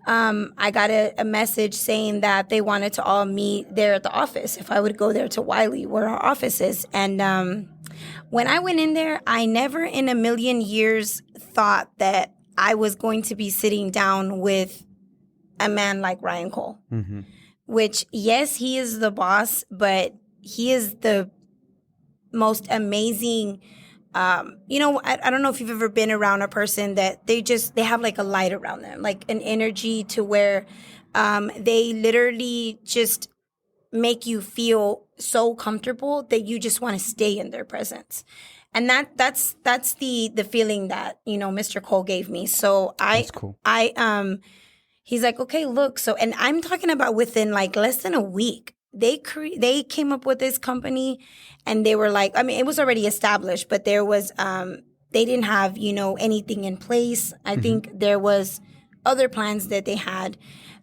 I got a message saying that they wanted to all meet there at the office, if I would go there to Wiley, where our office is. And when I went in there, I never in a million years thought that I was going to be sitting down with a man like Ryan Cole. Mm-hmm. Which, yes, he is the boss, but he is the most amazing. I don't know if you've ever been around a person that they have like a light around them, like an energy to where they literally just make you feel so comfortable that you just want to stay in their presence. And that's the feeling that, Mr. Cole gave me. So that's cool. He's like, okay, look. So, and I'm talking about within like less than a week, they came up with this company, and they were like, I mean, it was already established, but there was, they didn't have, anything in place. I think there was other plans that they had.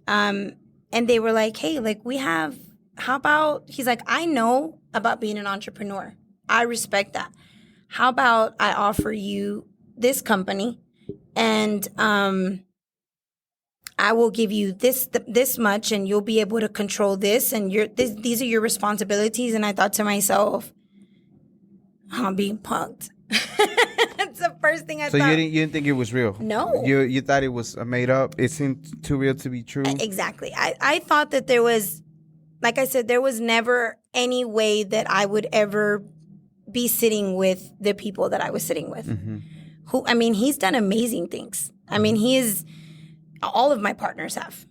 And they were like, hey, like how about, he's like, I know about being an entrepreneur. I respect that. How about I offer you this company, and, I will give you this much, and you'll be able to control this, and these are your responsibilities. And I thought to myself, I'm being punked. That's the first thing I thought. So you didn't think it was real? No. You thought it was made up? It seemed too real to be true? Exactly. I thought that there was, like I said, there was never any way that I would ever be sitting with the people that I was sitting with. Mm-hmm. He's done amazing things. All of my partners have.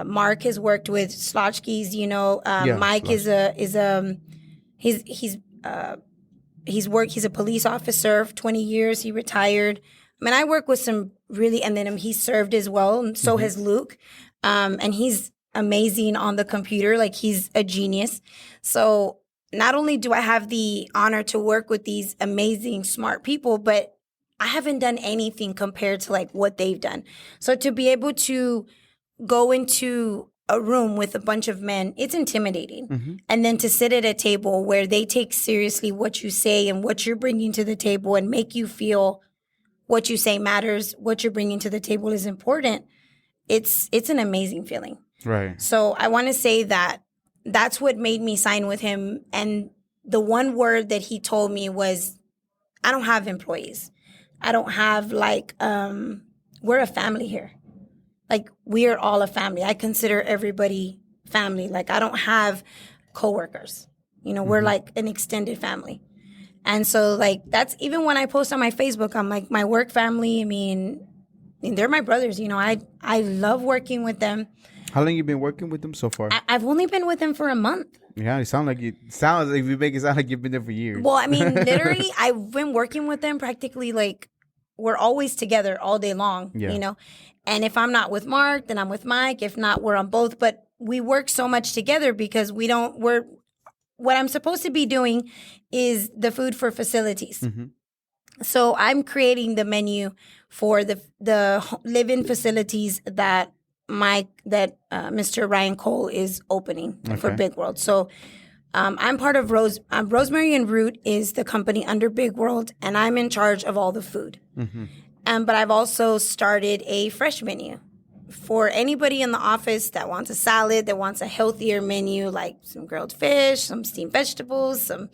Mark has worked with Slotchkis. Mike he's a police officer for 20 years. He retired. I work with some really, and then he served as well, and so has Luke. And he's amazing on the computer. Like, he's a genius. So not only do I have the honor to work with these amazing, smart people, but I haven't done anything compared to like what they've done. So to be able to go into a room with a bunch of men, it's intimidating. Mm-hmm. And then to sit at a table where they take seriously what you say and what you're bringing to the table, and make you feel what you say matters, what you're bringing to the table is important. It's an amazing feeling. Right. So I want to say that that's what made me sign with him. And the one word that he told me was, I don't have employees. I don't have we're a family here. Like, we are all a family. I consider everybody family. Like, I don't have coworkers. You know, we're like an extended family. And so like that's even when I post on my Facebook, I'm like my work family. I mean, they're my brothers. You know, I love working with them. How long you been working with them so far? I've only been with them for a month. Yeah, sounds like you make it sound like you've been there for years. Well, I mean, literally, I've been working with them practically like we're always together all day long, you know. And if I'm not with Mark, then I'm with Mike. If not, we're on both. But we work so much together because what I'm supposed to be doing is the food for facilities. So I'm creating the menu for the live-in facilities that Mr. Ryan Cole is opening for Big World. So I'm part of Rosemary and Root is the company under Big World, and I'm in charge of all the food. But I've also started a fresh menu for anybody in the office that wants a salad, that wants a healthier menu, like some grilled fish, some steamed vegetables, some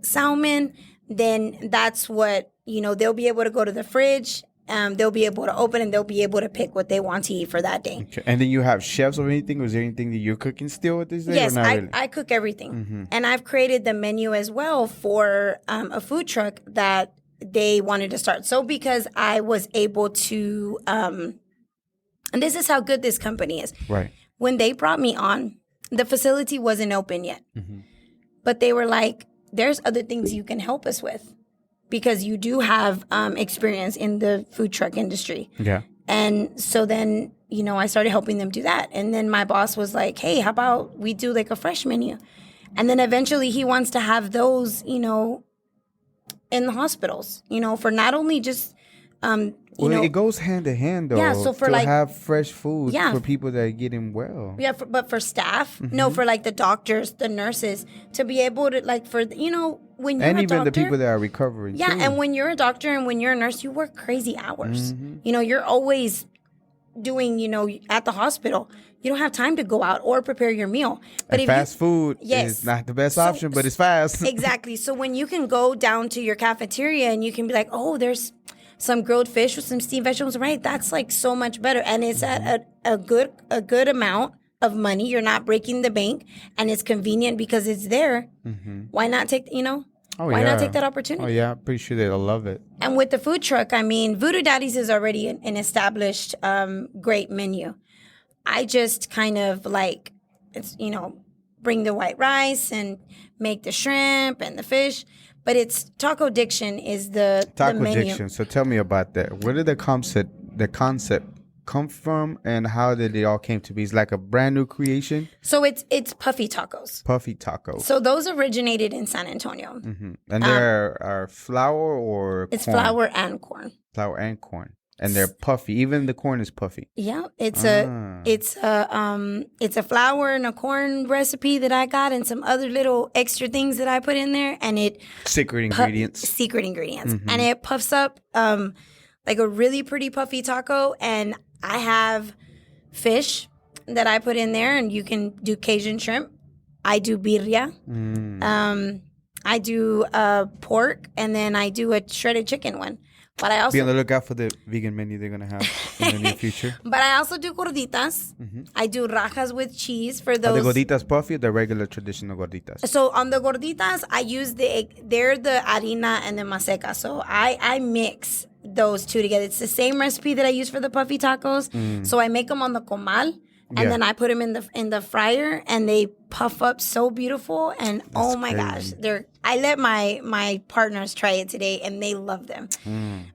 salmon. Then that's what, you know, they'll be able to go to the fridge. They'll be able to open and they'll be able to pick what they want to eat for that day. Okay. And then you have chefs or anything? Was there anything that you're cooking still at this day? Yes, or not really? I cook everything. And I've created the menu as well for a food truck that they wanted to start. So because I was able to, and this is how good this company is. Right. When they brought me on, the facility wasn't open yet. But they were like, there's other things you can help us with, because you do have experience in the food truck industry. Yeah. And so then, you know, I started helping them do that. And then my boss was like, hey, how about we do like a fresh menu? And then eventually he wants to have those, you know, in the hospitals, you know, for not only just, you know, it goes hand in hand, though. Yeah, so for to like have fresh food for people that are getting well. Yeah, but for staff, no, for like the doctors, the nurses, to be able to like for, you know, when you're and a even doctor, the people that are recovering. Yeah, too. and when you're a doctor and when you're a nurse, you work crazy hours. You know, you're always doing, you know, at the hospital. You don't have time to go out or prepare your meal. But and fast food is not the best option, but it's fast. Exactly. So when you can go down to your cafeteria and you can be like, oh, there's some grilled fish with some steamed vegetables, right? That's like so much better. And it's at a good amount of money. You're not breaking the bank, and it's convenient because it's there. Why not take, you know? Why not take that opportunity? Oh, yeah. I'm pretty sure they'll love it. And with the food truck, I mean, Voodoo Daddies is already an established great menu. I just kind of like, it's, you know, bring the white rice and make the shrimp and the fish. But it's Tacodiction is the menu. Tacodiction. So tell me about that. Where did the concept come from, and how did it all came to be? It's like a brand new creation. So it's Puffy Tacos. Puffy Tacos. So those originated in San Antonio. And there are flour or it's corn? Flour and corn. Flour and corn. And they're puffy. Even the corn is puffy. Yeah, it's a flour and a corn recipe that I got, and some other little extra things that I put in there, and it secret ingredients, and it puffs up like a really pretty puffy taco. And I have fish that I put in there, and you can do Cajun shrimp. I do birria. I do pork, and then I do a shredded chicken one. But I also be on the lookout for the vegan menu they're gonna have in the near future. But I also do gorditas. I do rajas with cheese for those. Are the gorditas puffy or the regular traditional gorditas? So on the gorditas, I use they're the harina and the maseca. So I mix those two together. It's the same recipe that I use for the puffy tacos. So I make them on the comal. And then I put them in the fryer, and they puff up so beautiful. And oh my gosh, I let my partners try it today, and they love them.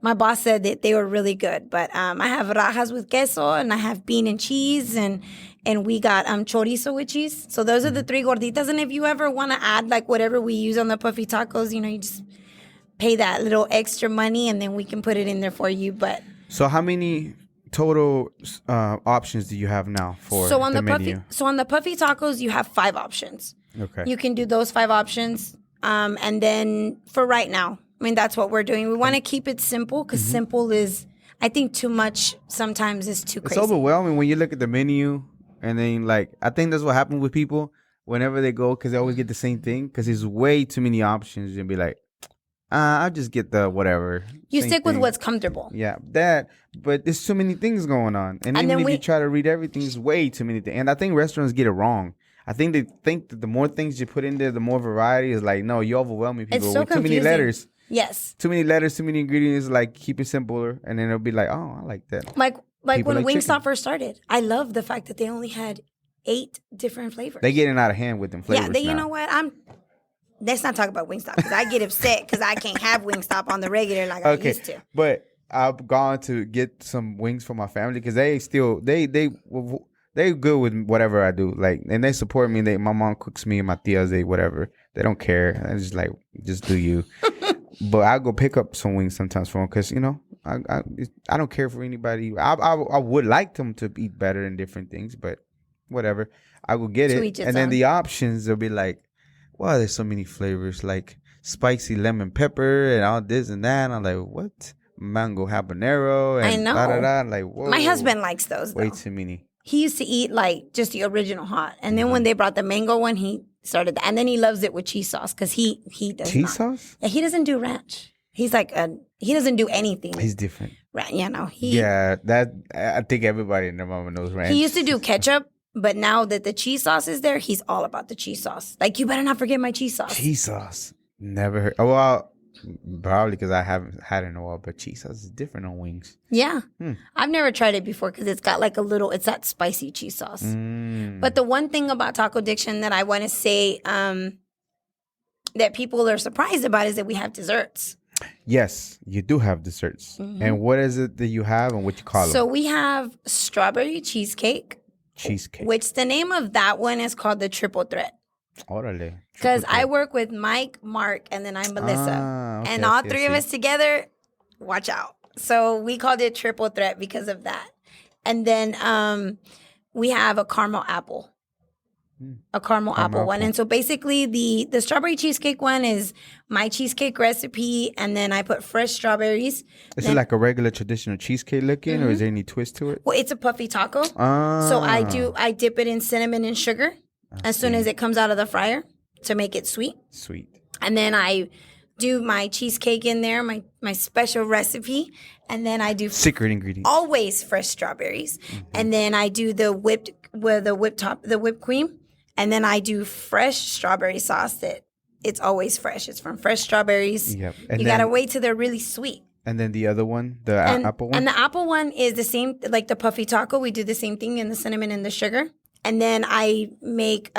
My boss said that they were really good. But I have rajas with queso, and I have bean and cheese, and we got chorizo with cheese. So those are the three gorditas. And if you ever want to add like whatever we use on the puffy tacos, you know, you just pay that little extra money, and then we can put it in there for you. But so how many total options do you have now for the menu? So on the puffy tacos, you have 5 options. Okay. You can do those 5 options. And then for right now, I mean, that's what we're doing. We want to keep it simple, because simple is, I think, too much sometimes is too crazy. It's overwhelming when you look at the menu, and then like, I think that's what happens with people whenever they go, because they always get the same thing, because there's way too many options, and be like, I'll just get the whatever. You stick with what's comfortable. Yeah, but there's too many things going on. And even if you try to read everything, it's way too many things. And I think restaurants get it wrong. I think they think that the more things you put in there, the more variety is like, no, you're overwhelming people It's so with too many confusing. letters. Yes. Too many letters, too many ingredients. Like, keep it simpler. And then it'll be like, oh, I like that. Like People when like Wingstop chicken. first started, I love the fact that they only had 8 different flavors. They getting out of hand with them flavors. Yeah, you know what? Let's not talk about Wingstop because I get upset because I can't have Wingstop on the regular like I used to. But I've gone to get some wings for my family because they good with whatever I do. Like, and they support me. My mom cooks me and my tias, whatever. They don't care. I just like, just do you. But I go pick up some wings sometimes for them because, you know, I don't care for anybody. I would like them to eat better and different things, but whatever. I will get it. And then the options, they'll be like, wow, there's so many flavors, like spicy lemon pepper and all this and that. And I'm like, what? Mango habanero. And I know. Da-da-da. Like, whoa. My husband likes those, though. Way too many. He used to eat, like, just the original hot. And then when they brought the mango one, he started that. And then he loves it with cheese sauce because he does cheese sauce? Yeah, he doesn't do ranch. He's like, he doesn't do anything. He's different. Right, yeah, no. I think everybody in their mama knows ranch. He used to do ketchup. But now that the cheese sauce is there, he's all about the cheese sauce. Like, you better not forget my cheese sauce. Cheese sauce. Never heard. Oh, well, probably because I haven't had it in a while. But cheese sauce is different on wings. Yeah. I've never tried it before because it's got like it's that spicy cheese sauce. But the one thing about Tacodiction that I want to say that people are surprised about is that we have desserts. Yes, you do have desserts. And what is it that you have and what you call them? So we have strawberry cheesecake. Which the name of that one is called the Triple Threat. Orale. Because I work with Mike, Mark, and then I'm Melissa. Okay, and all three of us together, watch out. So we called it Triple Threat because of that. And then we have a caramel apple. A caramel apple one. And so basically the strawberry cheesecake one is my cheesecake recipe, and then I put fresh strawberries. Is it like a regular traditional cheesecake looking, or is there any twist to it? Well, it's a puffy taco. So I dip it in cinnamon and sugar as soon as it comes out of the fryer to make it sweet. And then I do my cheesecake in there, my special recipe, and then I do secret ingredient. Always fresh strawberries. And then I do the whipped cream. And then I do fresh strawberry sauce that it's always fresh. It's from fresh strawberries. Yep. You got to wait till they're really sweet. And then the other one, the apple one? And the apple one is the same, like the puffy taco. We do the same thing in the cinnamon and the sugar. And then I make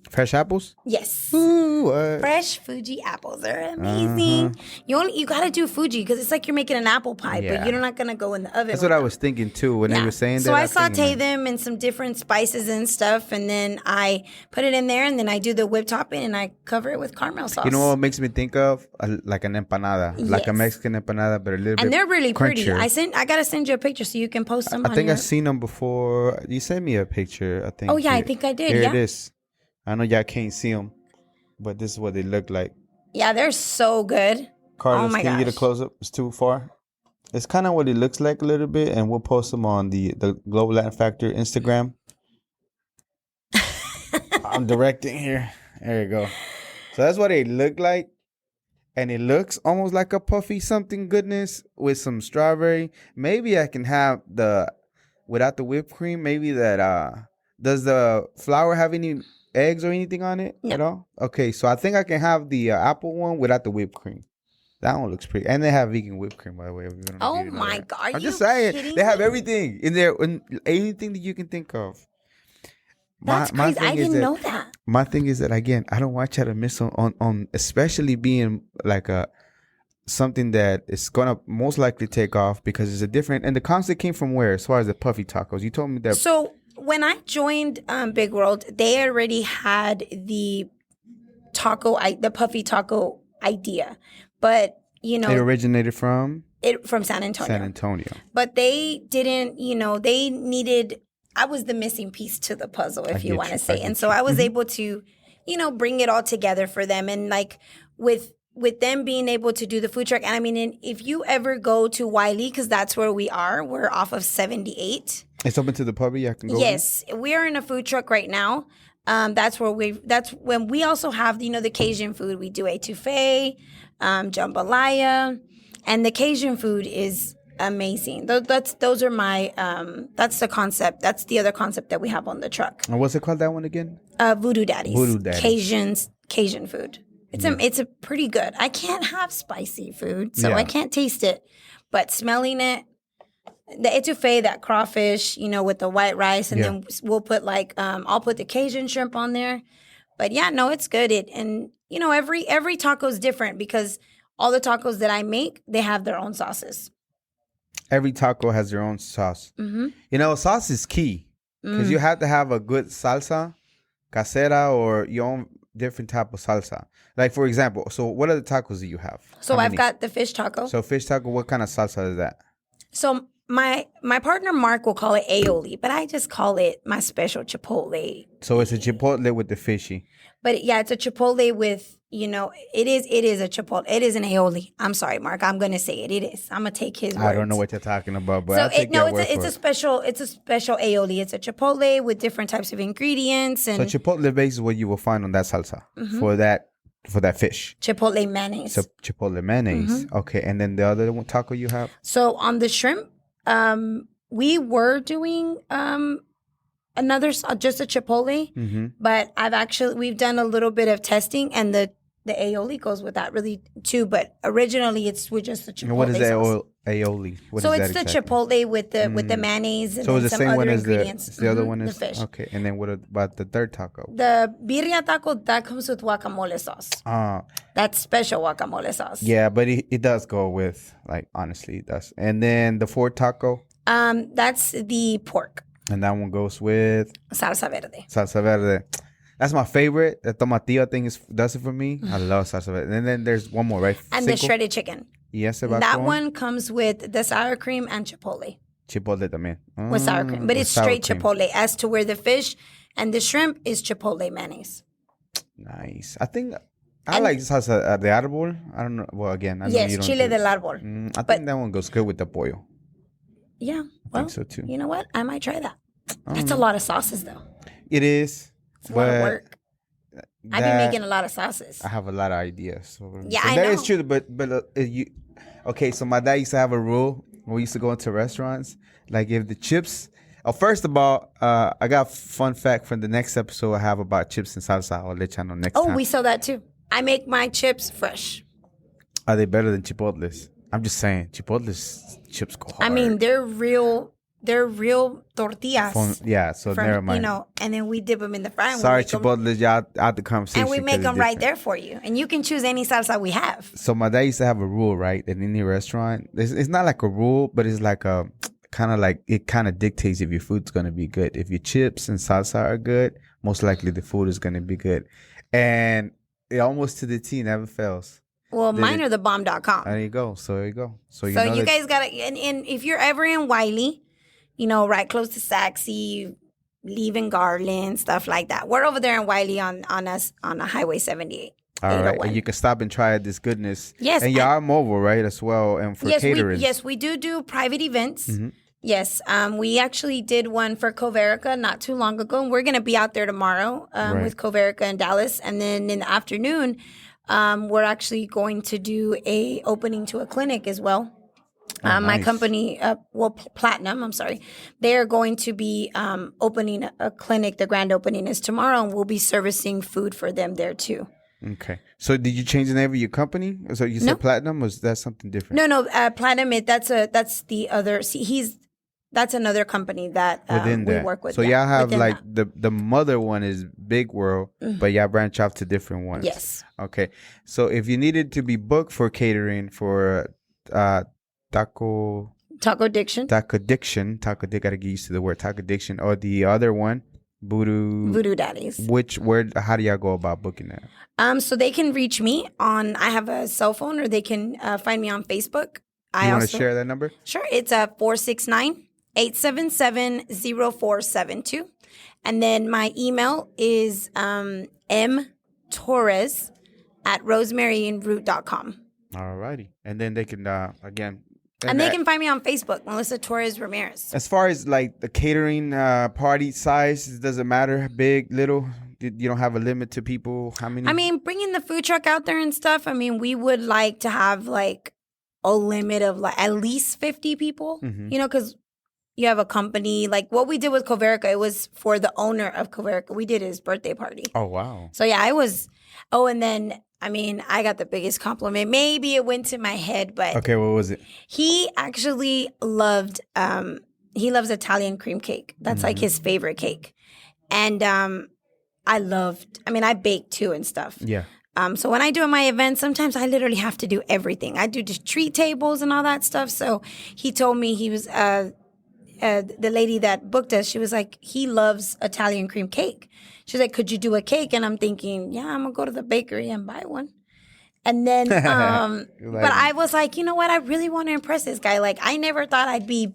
fresh apples. Yes, ooh, fresh Fuji apples are amazing. You gotta do Fuji because it's like you're making an apple pie, but you're not gonna go in the oven. That's what I was thinking too when they were saying that. So I saute them in some different spices and stuff, and then I put it in there, and then I do the whipped topping, and I cover it with caramel sauce. You know what makes me think of? Like an empanada, like a Mexican empanada, but a little bit. And they're really pretty. crunchier. I gotta send you a picture so you can post them. I think I've seen them before. You sent me a picture. I think. Oh yeah, I think I did. Here it is. I know y'all can't see them, but this is what they look like. Yeah, they're so good. Carlos, can you get a close up? It's too far. It's kind of what it looks like a little bit, and we'll post them on the Global Latin Factor Instagram. I'm directing here. There you go. So that's what they look like. And it looks almost like a puffy something goodness with some strawberry. Maybe I can have without the whipped cream. Maybe that, does the flour have any eggs or anything on it at all? Okay, so I think I can have the apple one without the whipped cream. That one looks pretty. And they have vegan whipped cream, by the way. Oh my God. I'm just saying. They have everything in there. Anything that you can think of. That's crazy. I didn't know that. My thing is that, again, I don't want you to miss on especially being like something that is going to most likely take off because it's a different. And the concept came from where as far as the puffy tacos? You told me that. So when I joined Big World, they already had the puffy taco idea. But, you know. It originated from San Antonio. San Antonio. But they didn't, they needed. I was the missing piece to the puzzle, if you want to say. And so I was able to, bring it all together for them. And like with them being able to do the food truck. And I mean, if you ever go to Wiley, because that's where we are, we're off of 78. It's open to the public. I can go. Yes, we are in a food truck right now. That's when we also have, the Cajun food. We do etouffee, jambalaya, and the Cajun food is amazing. Those are my that's the concept. That's the other concept that we have on the truck. And what's it called, that one again? Voodoo Daddies. Voodoo Daddies. Cajun food. It's a pretty good. I can't have spicy food, so I can't taste it. But smelling it, the etouffee, that crawfish, with the white rice, and then we'll put I'll put the Cajun shrimp on there. But yeah, no, it's good. Every taco is different because all the tacos that I make, they have their own sauces. Every taco has their own sauce. Mm-hmm. Sauce is key because you have to have a good salsa, casera, or your own different type of salsa. Like, for example, so what are the tacos that you have? So I've got the fish taco. So fish taco, what kind of salsa is that? So my partner Mark will call it aioli, but I just call it my special chipotle. So it's a chipotle with the fishy. But yeah, it's a chipotle with, it is a chipotle. It is an aioli. I'm sorry, Mark. I'm going to say it. It is. I'm going to take his words. I don't know what you're talking about, but it's a special aioli. It's a chipotle with different types of ingredients. And so chipotle base is what you will find on that salsa for that fish. Chipotle mayonnaise. So chipotle mayonnaise. Okay, and then the other one, taco you have? So on the shrimp, we were doing just a chipotle, but we've done a little bit of testing, and the aioli goes with that really too. But originally, it's with just the chipotle. And what is sauce. Aioli? So it's the chipotle with the mayonnaise and then some other ingredients. The other one is the fish. Okay, and then what about the third taco? The birria taco, that comes with guacamole sauce. That's special guacamole sauce. Yeah, but it does go with, honestly, it does. And then the fourth taco? That's the pork. And that one goes with? Salsa verde. Salsa verde. That's my favorite. The tomatillo thing does it for me. I love salsa verde. And then there's one more, right? And the shredded chicken. Yes, that one comes with the sour cream and chipotle. Chipotle también. With sour cream. But it's straight chipotle. As to where the fish and the shrimp is chipotle mayonnaise. Nice. I think I like salsa de árbol. I don't know. Well, again, I know you don't chile del árbol. I think that one goes good with the pollo. Yeah, I think so too. You know what? I might try that. That's a lot of sauces, though. It is. It's a lot of work. I've been making a lot of sauces. I have a lot of ideas. Yeah, I know. That is true, but okay, so my dad used to have a rule when we used to go into restaurants. Like, if the chips... first of all, I got fun fact from the next episode I have about chips and salsa. I'll let you know next time. Oh, we saw that too. I make my chips fresh. Are they better than Chipotle's? I'm just saying, Chipotle's chips go hard. I mean, they're real tortillas. Never mind. And then we dip them in the fry. Sorry, Chipotle's, y'all out the conversation. And we make them right there for you. And you can choose any salsa we have. So my dad used to have a rule, right? In any restaurant, it's not like a rule, but it's like a kind of like, it kind of dictates if your food's going to be good. If your chips and salsa are good, most likely the food is going to be good. And it almost to the T never fails. Well, mine are thebomb.com. There you go. So there you go. So you guys got to, and if you're ever in Wiley, right close to Saxy, leaving Garland, stuff like that. We're over there in Wiley on a Highway 78. All right. And you can stop and try this goodness. Yes. And y'all are mobile, right, as well, and for catering. We do private events. Mm-hmm. Yes. We actually did one for Coverica not too long ago. And we're going to be out there tomorrow with Coverica in Dallas. And then in the afternoon, we're actually going to do a opening to a clinic as well. Nice. My company, Platinum, I'm sorry, they're going to be opening a clinic. The grand opening is tomorrow, and we'll be servicing food for them there too. Okay. So did you change the name of your company? So you said Platinum, or was that something different? No, Platinum, that's another company that we work with. So y'all have the mother one is Big World, but y'all branch out to different ones. Yes. Okay. So if you needed to be booked for catering for Tacodiction. Gotta get used to the word Tacodiction, or the other one, Voodoo Daddies. How do y'all go about booking that? So they can reach me I have a cell phone, or they can find me on Facebook. You want to share that number? Sure. It's 469-877-0472. And then my email is mtorres@rosemaryandroot.com. All righty. And then they can, again... And they can find me on Facebook, Melissa Torres Ramirez. As far as like the catering party size, it doesn't matter, big, little. You don't have a limit to people. How many? I mean, bringing the food truck out there and stuff. I mean, we would like to have like a limit of like at least 50 people, you know, because you have a company. Like what we did with Coverica, it was for the owner of Coverica. We did his birthday party. Oh, wow. So yeah, I was, and then, I mean, I got the biggest compliment. Maybe it went to my head, but. Okay, what was it? He actually loved, he loves Italian cream cake. That's like his favorite cake. And I bake too and stuff. Yeah. So when I do my events, sometimes I literally have to do everything. I do just treat tables and all that stuff. So he told me he was, the lady that booked us, she was like, he loves Italian cream cake. She's like, could you do a cake? And I'm thinking, yeah, I'm going to go to the bakery and buy one. And then, but I was like, you know what? I really want to impress this guy. Like, I never thought I'd be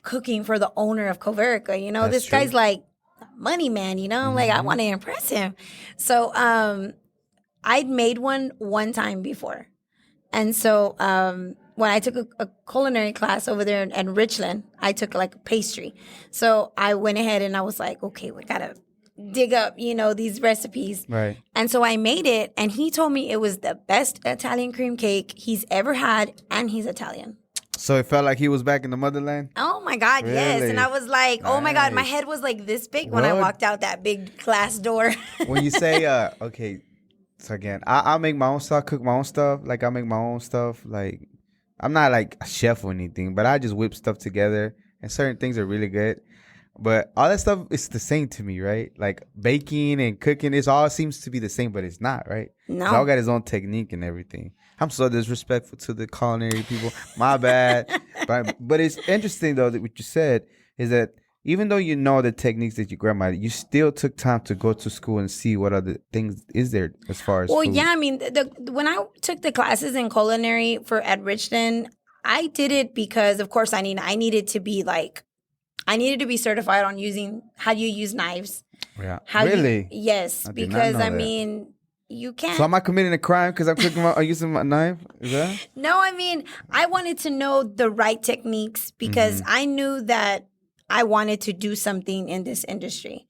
cooking for the owner of Coverica. You know, That's this true. Guy's like money man, you know, like I want to impress him. So, I'd made one time before. And so, when I took a culinary class over there in Richland, I took like a pastry. So I went ahead and I was like, okay, we got to dig up, you know, these recipes. Right. And so I made it, and he told me it was the best Italian cream cake he's ever had, and he's Italian. So it felt like he was back in the motherland? Oh my God, Really? yes. And I was like, oh my God, my Nice. head was like this big when I What? walked out that big glass door. When you say, okay, so again, I make my own stuff, cook my own stuff. Like, I make my own stuff. Like, I'm not like a chef or anything, but I just whip stuff together, and certain things are really good. But all that stuff is the same to me, right? Like baking and cooking, it all seems to be the same, but it's not, right? No. It's all got its own technique and everything. I'm so disrespectful to the culinary people. My bad. But it's interesting, though, that what you said is that even though you know the techniques that your grandma, you still took time to go to school and see what other things is there as far as Well, food. yeah, I mean, when I took the classes in culinary at Richmond, I did it because, of course, I needed to be certified on how you use knives. Yeah. How Really? Yes, I did not because know that. mean, you can't. So am I committing a crime because I'm using my knife? Is that? No, I mean, I wanted to know the right techniques because I knew that I wanted to do something in this industry.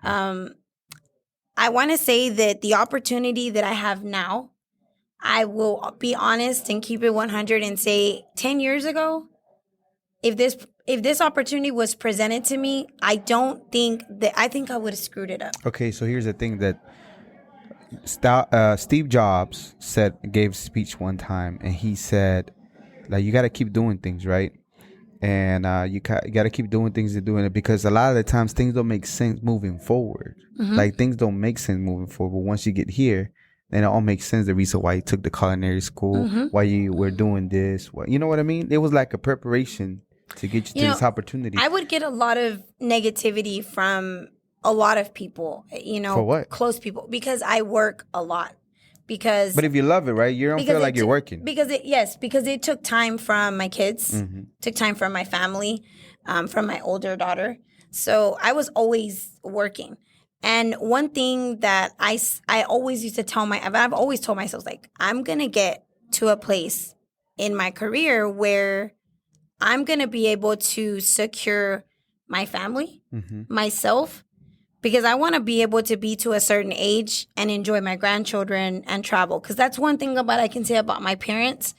I want to say that the opportunity that I have now, I will be honest and keep it 100 and say 10 years ago, if this opportunity was presented to me, I think I would have screwed it up. Okay, so here's the thing that Steve Jobs gave a speech one time, and he said, like, you got to keep doing things, right? And you got to keep doing things and doing it, because a lot of the times things don't make sense moving forward. Like, things don't make sense moving forward. But once you get here, then it all makes sense. The reason why you took the culinary school, why you were doing this, you know what I mean? It was like a preparation to get you to this opportunity. I would get a lot of negativity from a lot of people, you know, For what? close people, because I work a lot. But if you love it, right, you don't feel like you're working. Because it took time from my kids, took time from my family, from my older daughter. So I was always working. And one thing that I always used to I've always told myself, like, I'm going to get to a place in my career where I'm going to be able to secure my family, myself, because I want to be able to be to a certain age and enjoy my grandchildren and travel. Because that's one thing I can say about my parents.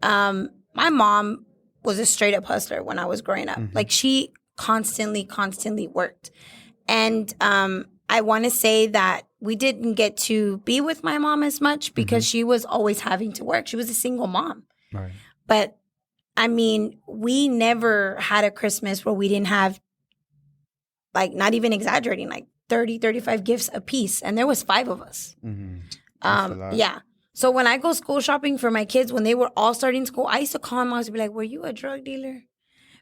My mom was a straight up hustler when I was growing up. Like, she constantly worked. And I want to say that we didn't get to be with my mom as much because she was always having to work. She was a single mom. Right. But I mean, we never had a Christmas where we didn't have, like, not even exaggerating, like 30, 35 gifts a piece. And there was 5 of us. That's a lot. Yeah. So when I go school shopping for my kids, when they were all starting school, I used to call them. I used to be like, were you a drug dealer?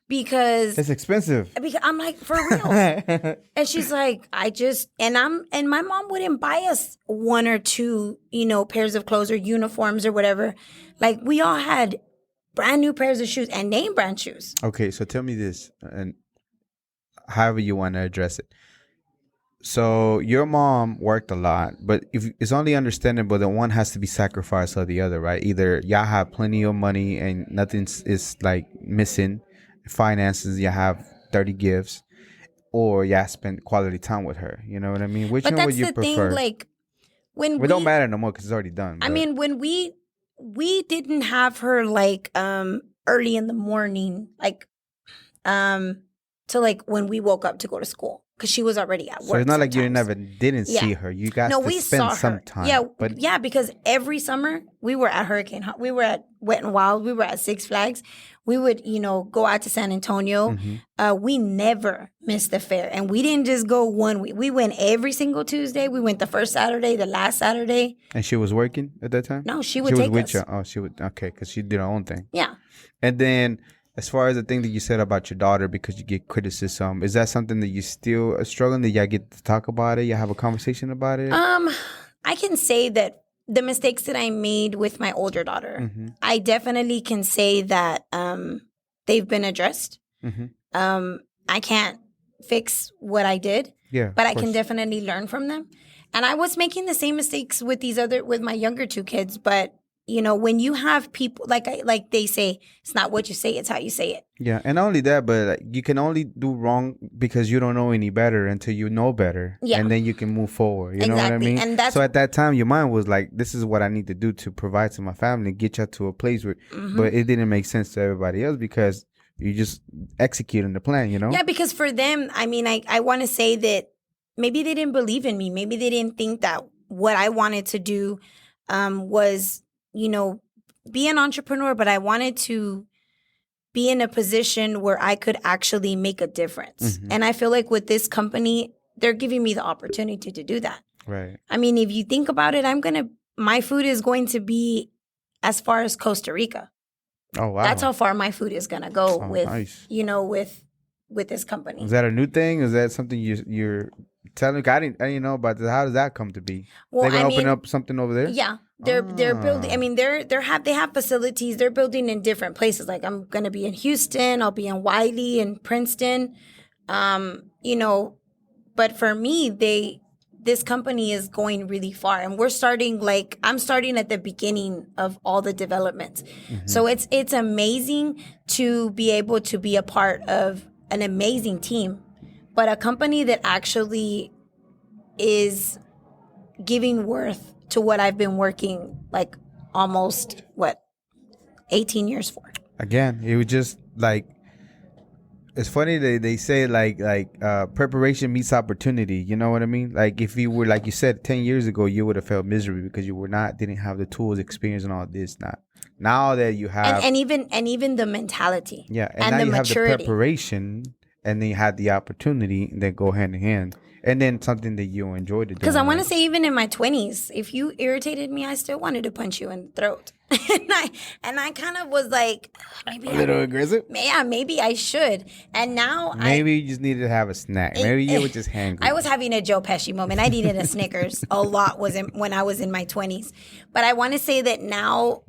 Because It's expensive. I'm like, for real. And she's like, and my mom wouldn't buy us 1 or 2, you know, pairs of clothes or uniforms or whatever. Like, we all had brand new pairs of shoes and name brand shoes. Okay, so tell me this, and however you want to address it. So your mom worked a lot, but if it's only understandable that one has to be sacrificed of the other, right? Either y'all have plenty of money and nothing is like missing, finances, you have 30 gifts, or y'all spend quality time with her. You know what I mean? Which But one would that's you the prefer? thing, like, when It don't matter no more because it's already done. I but- mean, when we we didn't have her like early in the morning, like to like when we woke up to go to school, because she was already at work. So it's not like you sometimes. didn't see her. You got No, to we spend saw some her. time. Yeah, but yeah, because every summer we were at we were at Wet and Wild, we were at Six Flags. We would, go out to San Antonio. We never missed the fair, and we didn't just go one week. We went every single Tuesday. We went the first Saturday, the last Saturday. And she was working at that time? No, she would take us. You. Oh, she would. Okay, because she did her own thing. Yeah. And then, as far as the thing that you said about your daughter, because you get criticism, is that something that you still are struggling? That y'all get to talk about it? You have a conversation about it? I can say that the mistakes that I made with my older daughter, I definitely can say that they've been addressed. I can't fix what I did, but I can definitely learn from them. And I was making the same mistakes with with my younger two kids, but when you have people like they say, it's not what you say, it's how you say it. Yeah, and not only that, but like, you can only do wrong because you don't know any better until you know better, and then you can move forward. You know what I mean? And so at that time, your mind was like, "This is what I need to do to provide to my family, get you to a place where." But it didn't make sense to everybody else because you just executing the plan. Yeah, because for them, I mean, I want to say that maybe they didn't believe in me. Maybe they didn't think that what I wanted to do was, be an entrepreneur, but I wanted to be in a position where I could actually make a difference. And I feel like with this company, they're giving me the opportunity to do that. Right. I mean, if you think about it, my food is going to be as far as Costa Rica. Oh, wow. That's how far my food is going to go with this company. Is that a new thing? Is that something you're telling me? I didn't know about this. How does that come to be? Well, they're gonna open up something over there? Yeah. They're building. I mean, they have facilities. They're building in different places. Like I'm gonna be in Houston. I'll be in Wiley and Princeton. But for me, this company is going really far, and I'm starting at the beginning of all the developments. So it's amazing to be able to be a part of an amazing team, but a company that actually is giving worth to what I've been working like almost 18 years for. Again, it was just like, it's funny they say like preparation meets opportunity. You know what I mean? Like if you were, like you said, 10 years ago, you would have felt misery because you didn't have the tools, experience, and all this. Now that you have, and even the mentality, and now the you maturity. have the preparation, and then you had the opportunity, and they go hand in hand. And then something that you enjoy to do. Because I want to say, even in my 20s, if you irritated me, I still wanted to punch you in the throat. and I kind of was like, maybe a little aggressive. Yeah, maybe I should. And now maybe you just needed to have a snack. Maybe you were just hangry. I was having a Joe Pesci moment. I needed a Snickers a lot when I was in my 20s. But I want to say that now,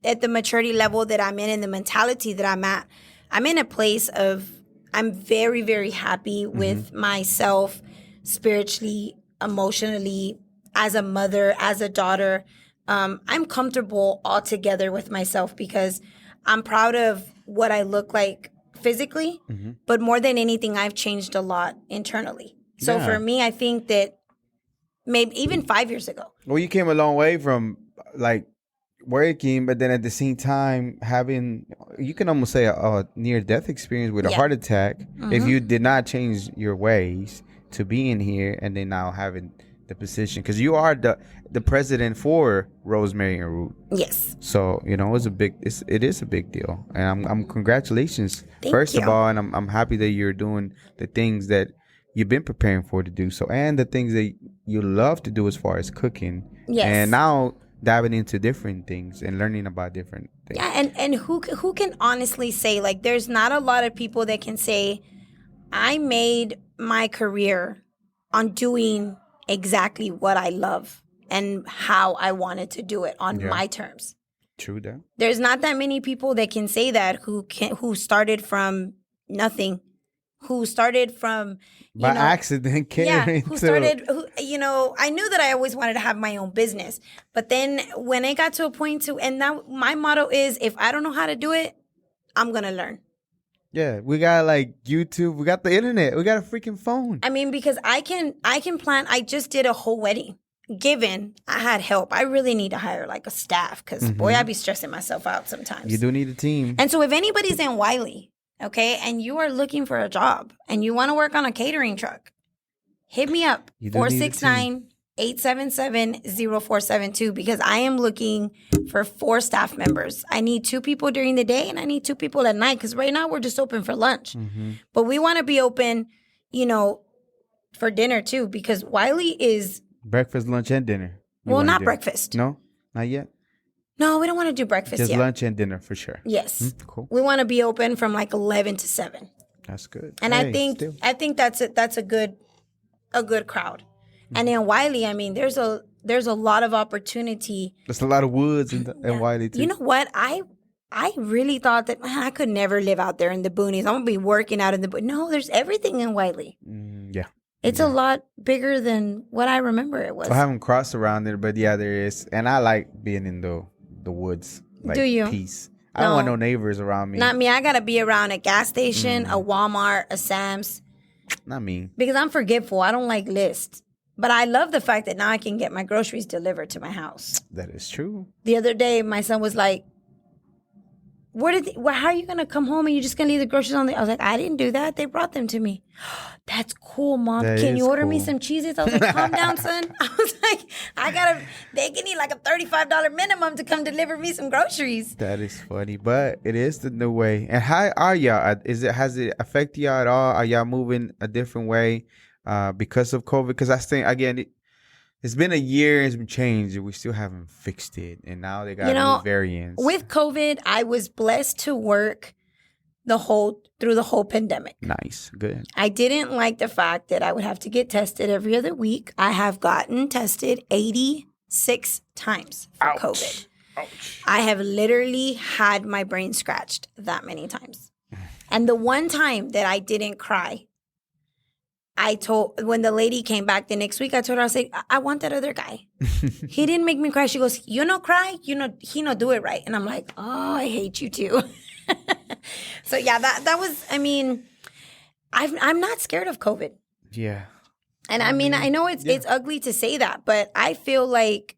at the maturity level that I'm in and the mentality that I'm at, I'm in a place of, I'm very, very happy with myself, spiritually, emotionally, as a mother, as a daughter. I'm comfortable altogether with myself because I'm proud of what I look like physically, but more than anything, I've changed a lot internally. So for me, I think that maybe even 5 years ago. Well, you came a long way from like working, but then at the same time having, you can almost say a near-death experience with a heart attack if you did not change your ways to being here, and then now having the position, because you are the president for Rosemary and Root. Yes. So it is a big deal, and I'm congratulations first you. of all, and I'm happy that you're doing the things that you've been preparing for to do. So, and the things that you love to do as far as cooking. Yes. And now diving into different things and learning about different things. Yeah, and who can honestly say, like, there's not a lot of people that can say, I made my career on doing exactly what I love and how I wanted to do it on my terms. True that. There's not that many people that can say that who started from nothing, who started from by accident. I knew that I always wanted to have my own business, but then when it got to a point and now my motto is, if I don't know how to do it, I'm gonna learn. Yeah, we got like YouTube, we got the internet, we got a freaking phone. I mean, because I can plan. I just did a whole wedding. given I had help, I really need to hire like a staff because boy, I be stressing myself out sometimes. You do need a team. And so if anybody's in Wiley, okay, and you are looking for a job and you want to work on a catering truck, hit me up, 469-877-0472, because I am looking for 4 staff members. I need 2 people during the day and I need 2 people at night because right now we're just open for lunch. But we want to be open, for dinner too, because Wiley is... Breakfast, lunch, and dinner. Well, not breakfast. No? Not yet? No, we don't want to do breakfast Just yet. lunch and dinner for sure. Yes. Cool. We want to be open from like 11 to 7. That's good. And I think that's a good crowd. And in Wiley, I mean, there's a lot of opportunity. There's a lot of woods in Wiley too. You know what? I really thought that, man, I could never live out there in the boonies. I'm gonna be working out in the No, there's everything in Wiley. Yeah. It's a lot bigger than what I remember it was. I haven't crossed around there, but yeah, there is. And I like being in the woods. Like, do you? Peace. I don't want no neighbors around me. Not me. I gotta be around a gas station, a Walmart, a Sam's. Not me. Because I'm forgetful. I don't like lists. But I love the fact that now I can get my groceries delivered to my house. That is true. The other day, my son was like, how are you going to come home and you're just going to leave the groceries on I was like, I didn't do that. They brought them to me. That's cool, Mom. Can you order me some Cheez-Its? I was like, calm down, son. I was like, they can need like a $35 minimum to come deliver me some groceries. That is funny, but it is the new way. And how are y'all? Has it affected y'all at all? Are y'all moving a different way because of COVID? Because I think, again, it's been a year, it's been changed, and we still haven't fixed it. And now they got new variants. With COVID, I was blessed to work through the whole pandemic. Nice. Good. I didn't like the fact that I would have to get tested every other week. I have gotten tested 86 times for COVID. Ouch. I have literally had my brain scratched that many times. And the one time that I didn't cry, when the lady came back the next week, I told her, I said, I want that other guy. He didn't make me cry. She goes, you no cry? He no do it right. And I'm like, oh, I hate you too. So yeah, that was, I mean, I'm not scared of COVID. Yeah. And I mean, I know it's ugly to say that, but I feel like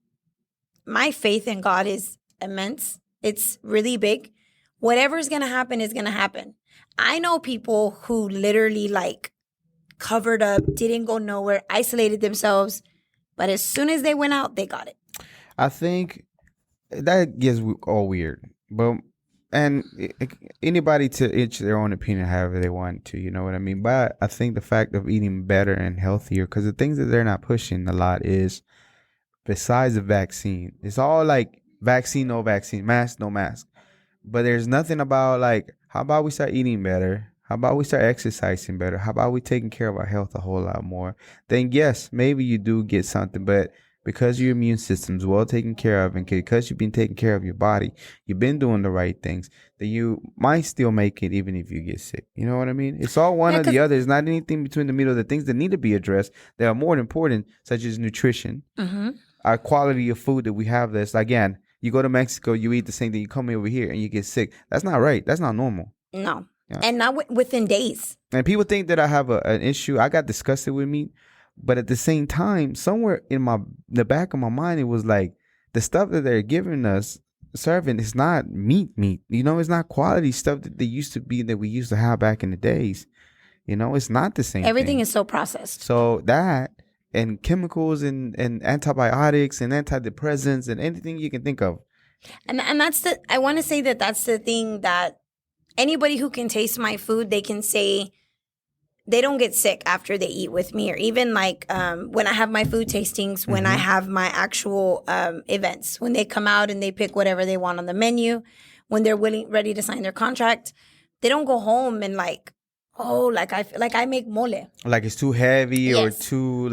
my faith in God is immense. It's really big. Whatever's going to happen is going to happen. I know people who literally covered up, didn't go nowhere, isolated themselves. But as soon as they went out, they got it. I think that gets all weird. And anybody to each their own opinion, however they want to, you know what I mean? But I think the fact of eating better and healthier, because the things that they're not pushing a lot is, besides the vaccine, it's all like vaccine, no vaccine, mask, no mask. But there's nothing about how about we start eating better? How about we start exercising better? How about we taking care of our health a whole lot more? Then yes, maybe you do get something, but because your immune system's well taken care of and because you've been taking care of your body, you've been doing the right things, then you might still make it even if you get sick. You know what I mean? It's all one or the other. It's not anything between the middle. The things that need to be addressed that are more important, such as nutrition, our quality of food that we have. That's, again, you go to Mexico, you eat the same thing, you come over here and you get sick. That's not right. That's not normal. No. Yeah. And not within days. And people think that I have an issue. I got disgusted with meat. But at the same time, somewhere in the back of my mind, it was like the stuff that they're giving us, serving, is not meat. You know, it's not quality stuff that they used to be, that we used to have back in the days. You know, it's not the same Everything thing. Is so processed. So that and chemicals and antibiotics and antidepressants and anything you can think of. And I want to say that's the thing that anybody who can taste my food, they can say they don't get sick after they eat with me, or even when I have my food tastings, when I have my actual events, when they come out and they pick whatever they want on the menu, when they're ready to sign their contract, they don't go home and I make mole. Like it's too heavy or too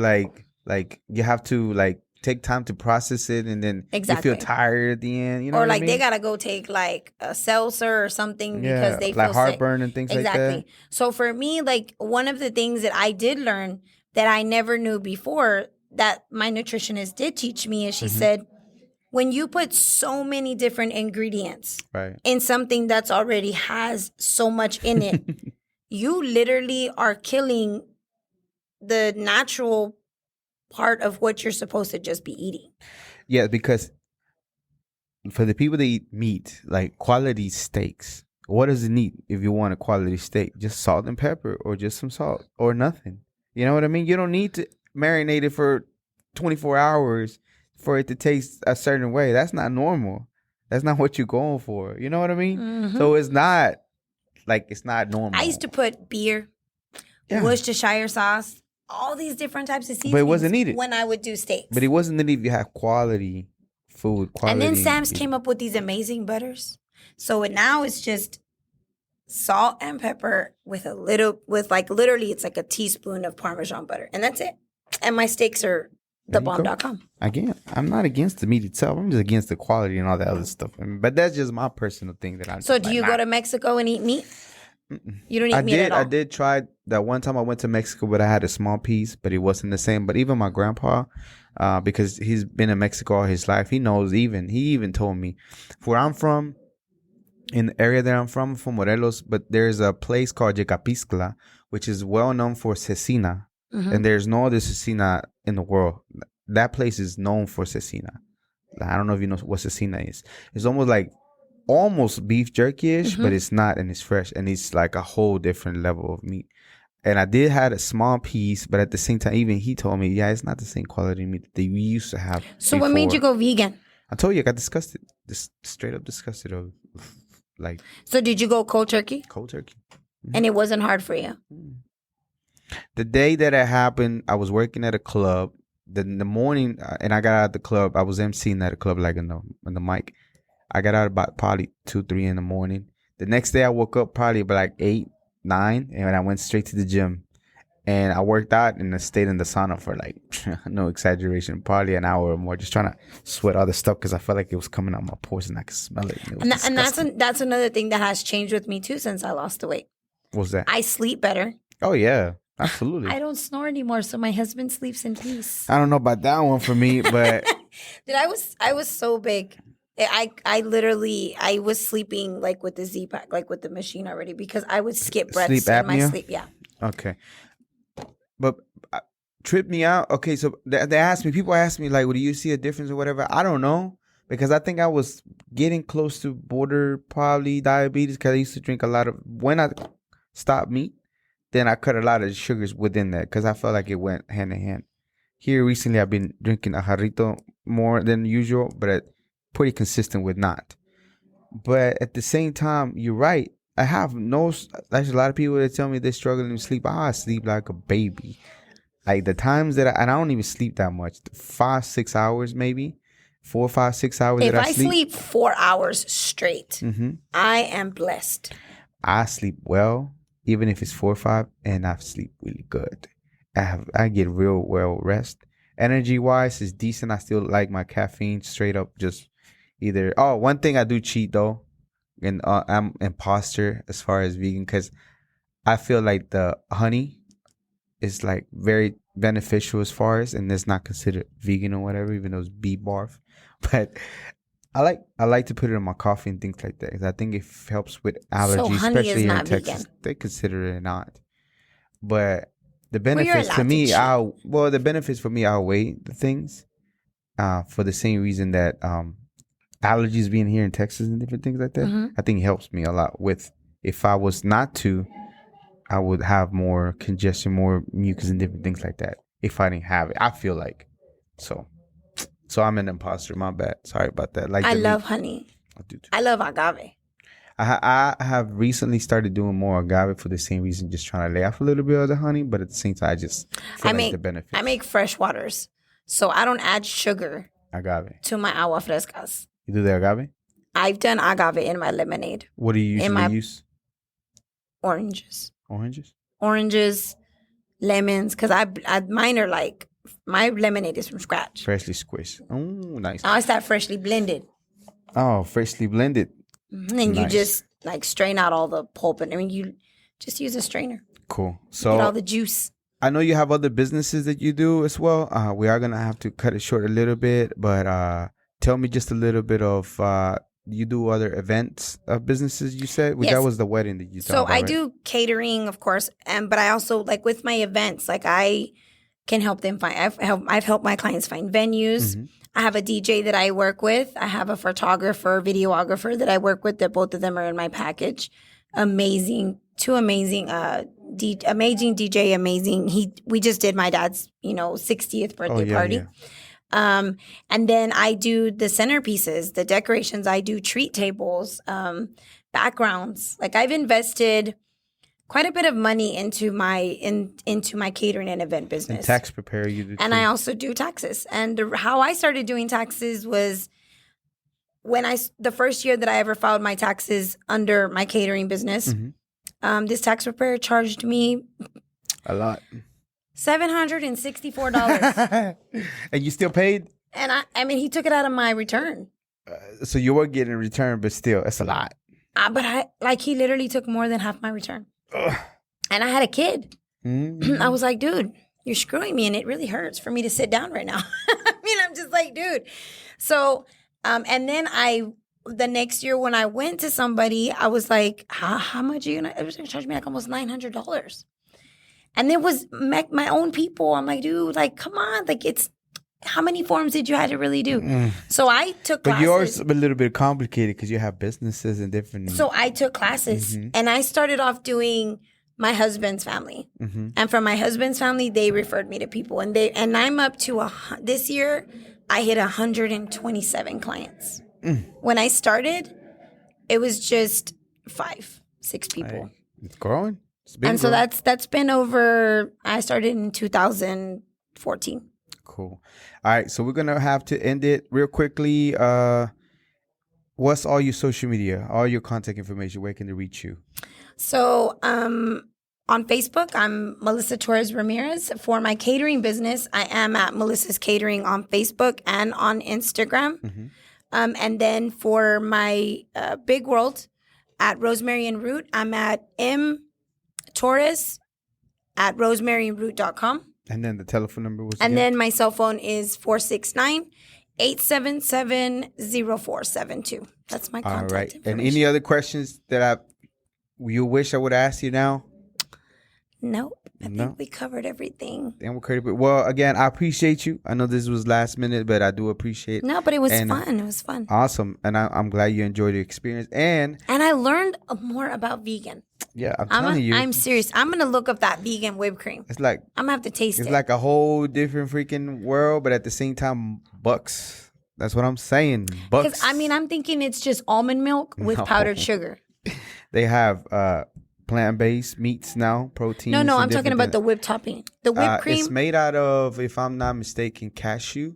you have to take time to process it, and then you feel tired at the end. You know, or what I mean? They gotta go take a seltzer or something because they feel heartburn sick. And things like that. So for me, one of the things that I did learn that I never knew before that my nutritionist did teach me is she said, when you put so many different ingredients in something that's already has so much in it, you literally are killing the natural part of what you're supposed to just be eating. Yeah, because for the people that eat meat, like quality steaks, what does it need if you want a quality steak? Just salt and pepper or just some salt or nothing. You know what I mean? You don't need to marinate it for 24 hours for it to taste a certain way. That's not normal. That's not what you're going for. You know what I mean? Mm-hmm. So it's not normal. I used to put beer, Worcestershire sauce, all these different types of seasonings. But it wasn't needed when I would do steaks. But it wasn't needed if you have quality food. And then Sam's came up with these amazing butters. So now it's just salt and pepper with literally it's like a teaspoon of Parmesan butter. And that's it. And my steaks are thebomb.com. Again, I'm not against the meat itself. I'm just against the quality and all that other stuff. But that's just my personal thing that I. So do you go to Mexico and eat meat? You don't eat meat at all? I did try that one time I went to Mexico, but I had a small piece, but it wasn't the same. But even my grandpa, because he's been in Mexico all his life, he knows. He even told me where I'm from. In the area that I'm from Morelos, but there's a place called Yecapiscla, which is well known for cecina. Mm-hmm. And there's no other cecina in the world. That place is known for cecina. I don't know if you know what cecina is. It's almost beef jerky-ish, mm-hmm. but it's not, and it's fresh, and it's like a whole different level of meat. And I did have a small piece, but at the same time, even he told me, yeah, it's not the same quality meat that we used to have. So what made you go vegan? I told you I got disgusted. Just straight up disgusted of. So did you go cold turkey? Cold turkey. Mm-hmm. And it wasn't hard for you? The day that it happened, I was working at a club. In the morning, and I got out of the club. I was emceeing at a club, like in the mic. I got out about probably 2, 3 in the morning. The next day, I woke up probably about like 8, 9, and I went straight to the gym. And I worked out and I stayed in the sauna for like, no exaggeration, probably an hour or more, just trying to sweat all the stuff because I felt like it was coming out my pores and I could smell it. And that's another thing that has changed with me too since I lost the weight. What's that? I sleep better. Oh, yeah. Absolutely. I don't snore anymore, so my husband sleeps in peace. I don't know about that one for me, but... Dude, I was so big. I was sleeping like with the Z-Pack, like with the machine already because I would skip breaths in my sleep. Yeah. Okay. But tripped me out. Okay, so people ask me, like, well, do you see a difference or whatever? I don't know, because I think I was getting close to border probably diabetes because I used to drink a lot of, when I stopped meat, then I cut a lot of sugars within that because I felt like it went hand in hand. Here recently, I've been drinking a jarrito more than usual, but pretty consistent with not. But at the same time, you're right. I have there's a lot of people that tell me they're struggling to sleep. I sleep like a baby. Like the times that I don't even sleep that much. 5, 6 hours maybe. 4, 5, 6 hours if that I sleep. If I sleep 4 hours straight, mm-hmm. I am blessed. I sleep well, even if it's 4 or 5, and I sleep really good. I get real well rest. Energy wise is decent. I still like my caffeine straight up just either. Oh, one thing I do cheat though. And I'm imposter as far as vegan because I feel like the honey is like very beneficial as far as, and it's not considered vegan or whatever, even though it's bee barf. But I like to put it in my coffee and things like that because I think it helps with allergies, so honey especially is here not in Texas. Vegan. They consider it not. But the benefits to me, the benefits for me outweigh the things for the same reason that allergies being here in Texas and different things like that, mm-hmm. I think it helps me a lot with, if I was not to, I would have more congestion, more mucus and different things like that if I didn't have it. I feel like. So I'm an imposter. My bad. Sorry about that. Like I love honey. I do too. I love agave. I have recently started doing more agave for the same reason, just trying to lay off a little bit of the honey, but at the same time, I just feel like the benefits. I make fresh waters, so I don't add sugar to my agua frescas. You do the agave? I've done agave in my lemonade. What do you usually use? Oranges. Oranges, lemons, because mine are like, my lemonade is from scratch. Freshly squished. Oh, nice. I always that freshly blended. Oh, freshly blended. Mm-hmm. And you just like strain out all the pulp, and you just use a strainer. Cool. So get all the juice. I know you have other businesses that you do as well. We are gonna have to cut it short a little bit, but tell me just a little bit of you do other events businesses, you said? Yes. That was the wedding that you talked about, So I do catering, of course, but I also, like with my events, like I can help them find. I've helped my clients find venues. I have a DJ that I work with. I have a photographer, videographer that I work with. That both of them are in my package. Amazing, amazing DJ, amazing. We just did my dad's 60th birthday party. Yeah. And then I do the centerpieces, the decorations. I do treat tables, backgrounds. Like I've invested quite a bit of money into my catering and event business. And tax preparer, you do. And I also do taxes. And how I started doing taxes was when the first year that I ever filed my taxes under my catering business. This tax preparer charged me a lot. $764. And you still paid? And I mean, he took it out of my return. So you were getting a return, but still, that's a lot. But he literally took more than half my return. Ugh. And I had a kid. I was like, dude, you're screwing me, and it really hurts for me to sit down right now. I mean, I'm just like, dude. So, and then the next year when I went to somebody, I was like, how much are you gonna? It was gonna charge me like almost $900. And it was my own people. I'm like, dude, like, come on, like it's. How many forms did you have to really do? So I took classes. But yours a little bit complicated because you have businesses and different. So I took classes and I started off doing my husband's family. And from my husband's family, they referred me to people. And I'm up to this year, I hit 127 clients. When I started, it was just 5, 6 people. It's growing. And so that's been over, I started in 2014. Cool. All right, so we're gonna have to end it real quickly. What's all your social media, all your contact information? Where can they reach you? So on Facebook, I'm Melissa Torres Ramirez. For my catering business, I am at Melissa's Catering on Facebook and on Instagram. And then for my big world at Rosemary and Root, I'm at mtorres at rosemaryandroot.com. And then the telephone number was. And then my cell phone is 469-877-0472. That's my contact information. And any other questions that you wish I would ask you now? Nope. I think we covered everything. Well, again, I appreciate you. I know this was last minute, but I do appreciate it. No, but it was fun. It was fun. Awesome. And I'm glad you enjoyed the experience. And I learned more about vegan. Yeah, I'm telling you. I'm serious. I'm going to look up that vegan whipped cream. It's like. I'm going to have to taste it. It's like a whole different freaking world, but at the same time, bucks. That's what I'm saying. Bucks. Because, I mean, I'm thinking it's just almond milk with powdered sugar. They have plant-based meats now, proteins. No, I'm talking about the whipped topping. The whipped cream. It's made out of, if I'm not mistaken, cashew.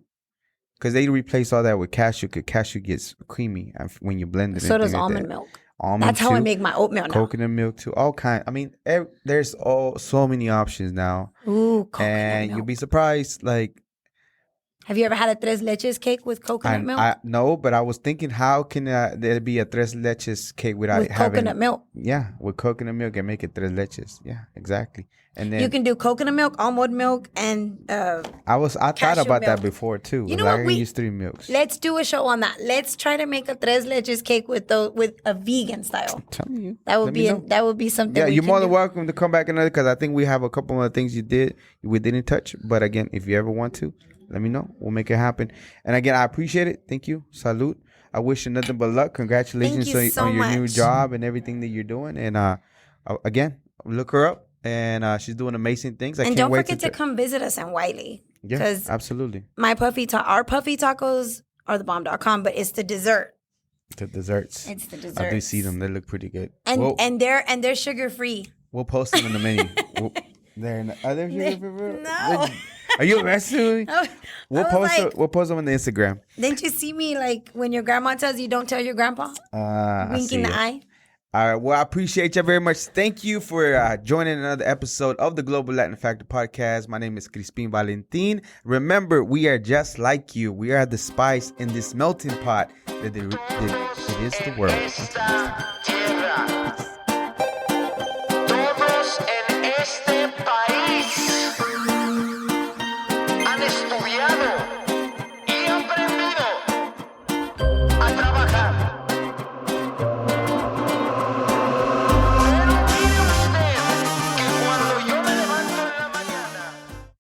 Because they replace all that with cashew, because cashew gets creamy when you blend it. So does almond milk. That's how I make my oatmeal now. Coconut milk too. All kind. I mean, there's so many options now. Ooh, coconut and milk. You'll be surprised. Like, have you ever had a tres leches cake with coconut milk? No, but I was thinking, how can there be a tres leches cake without having coconut milk? Yeah, with coconut milk and make it tres leches. Yeah, exactly. And then you can do coconut milk, almond milk, and I thought about that before too. You know what? We use 3 milks. Let's do a show on that. Let's try to make a tres leches cake with a vegan style. I'm telling you, that would be something. Yeah, you're more than welcome to come back another, because I think we have a couple of things we didn't touch. But again, if you ever want to, let me know. We'll make it happen. And again, I appreciate it. Thank you. Salud. I wish you nothing but luck. Congratulations on your new job and everything that you're doing. And again, look her up. And she's doing amazing things. And don't forget to come visit us in Wiley. Yeah, absolutely. Our Puffy Tacos are thebomb.com, but it's the dessert. The desserts. It's the desserts. I do see them. They look pretty good. And they're sugar free. We'll post them in the menu. Are they sugar free? No. Are you messing with me? We'll post them on the Instagram. Didn't you see me like when your grandma tells you don't tell your grandpa? Winking the eye. All right. Well, I appreciate you very much. Thank you for joining another episode of the Global Latin Factor Podcast. My name is Crispin Valentin. Remember, we are just like you. We are the spice in this melting pot that it is the world.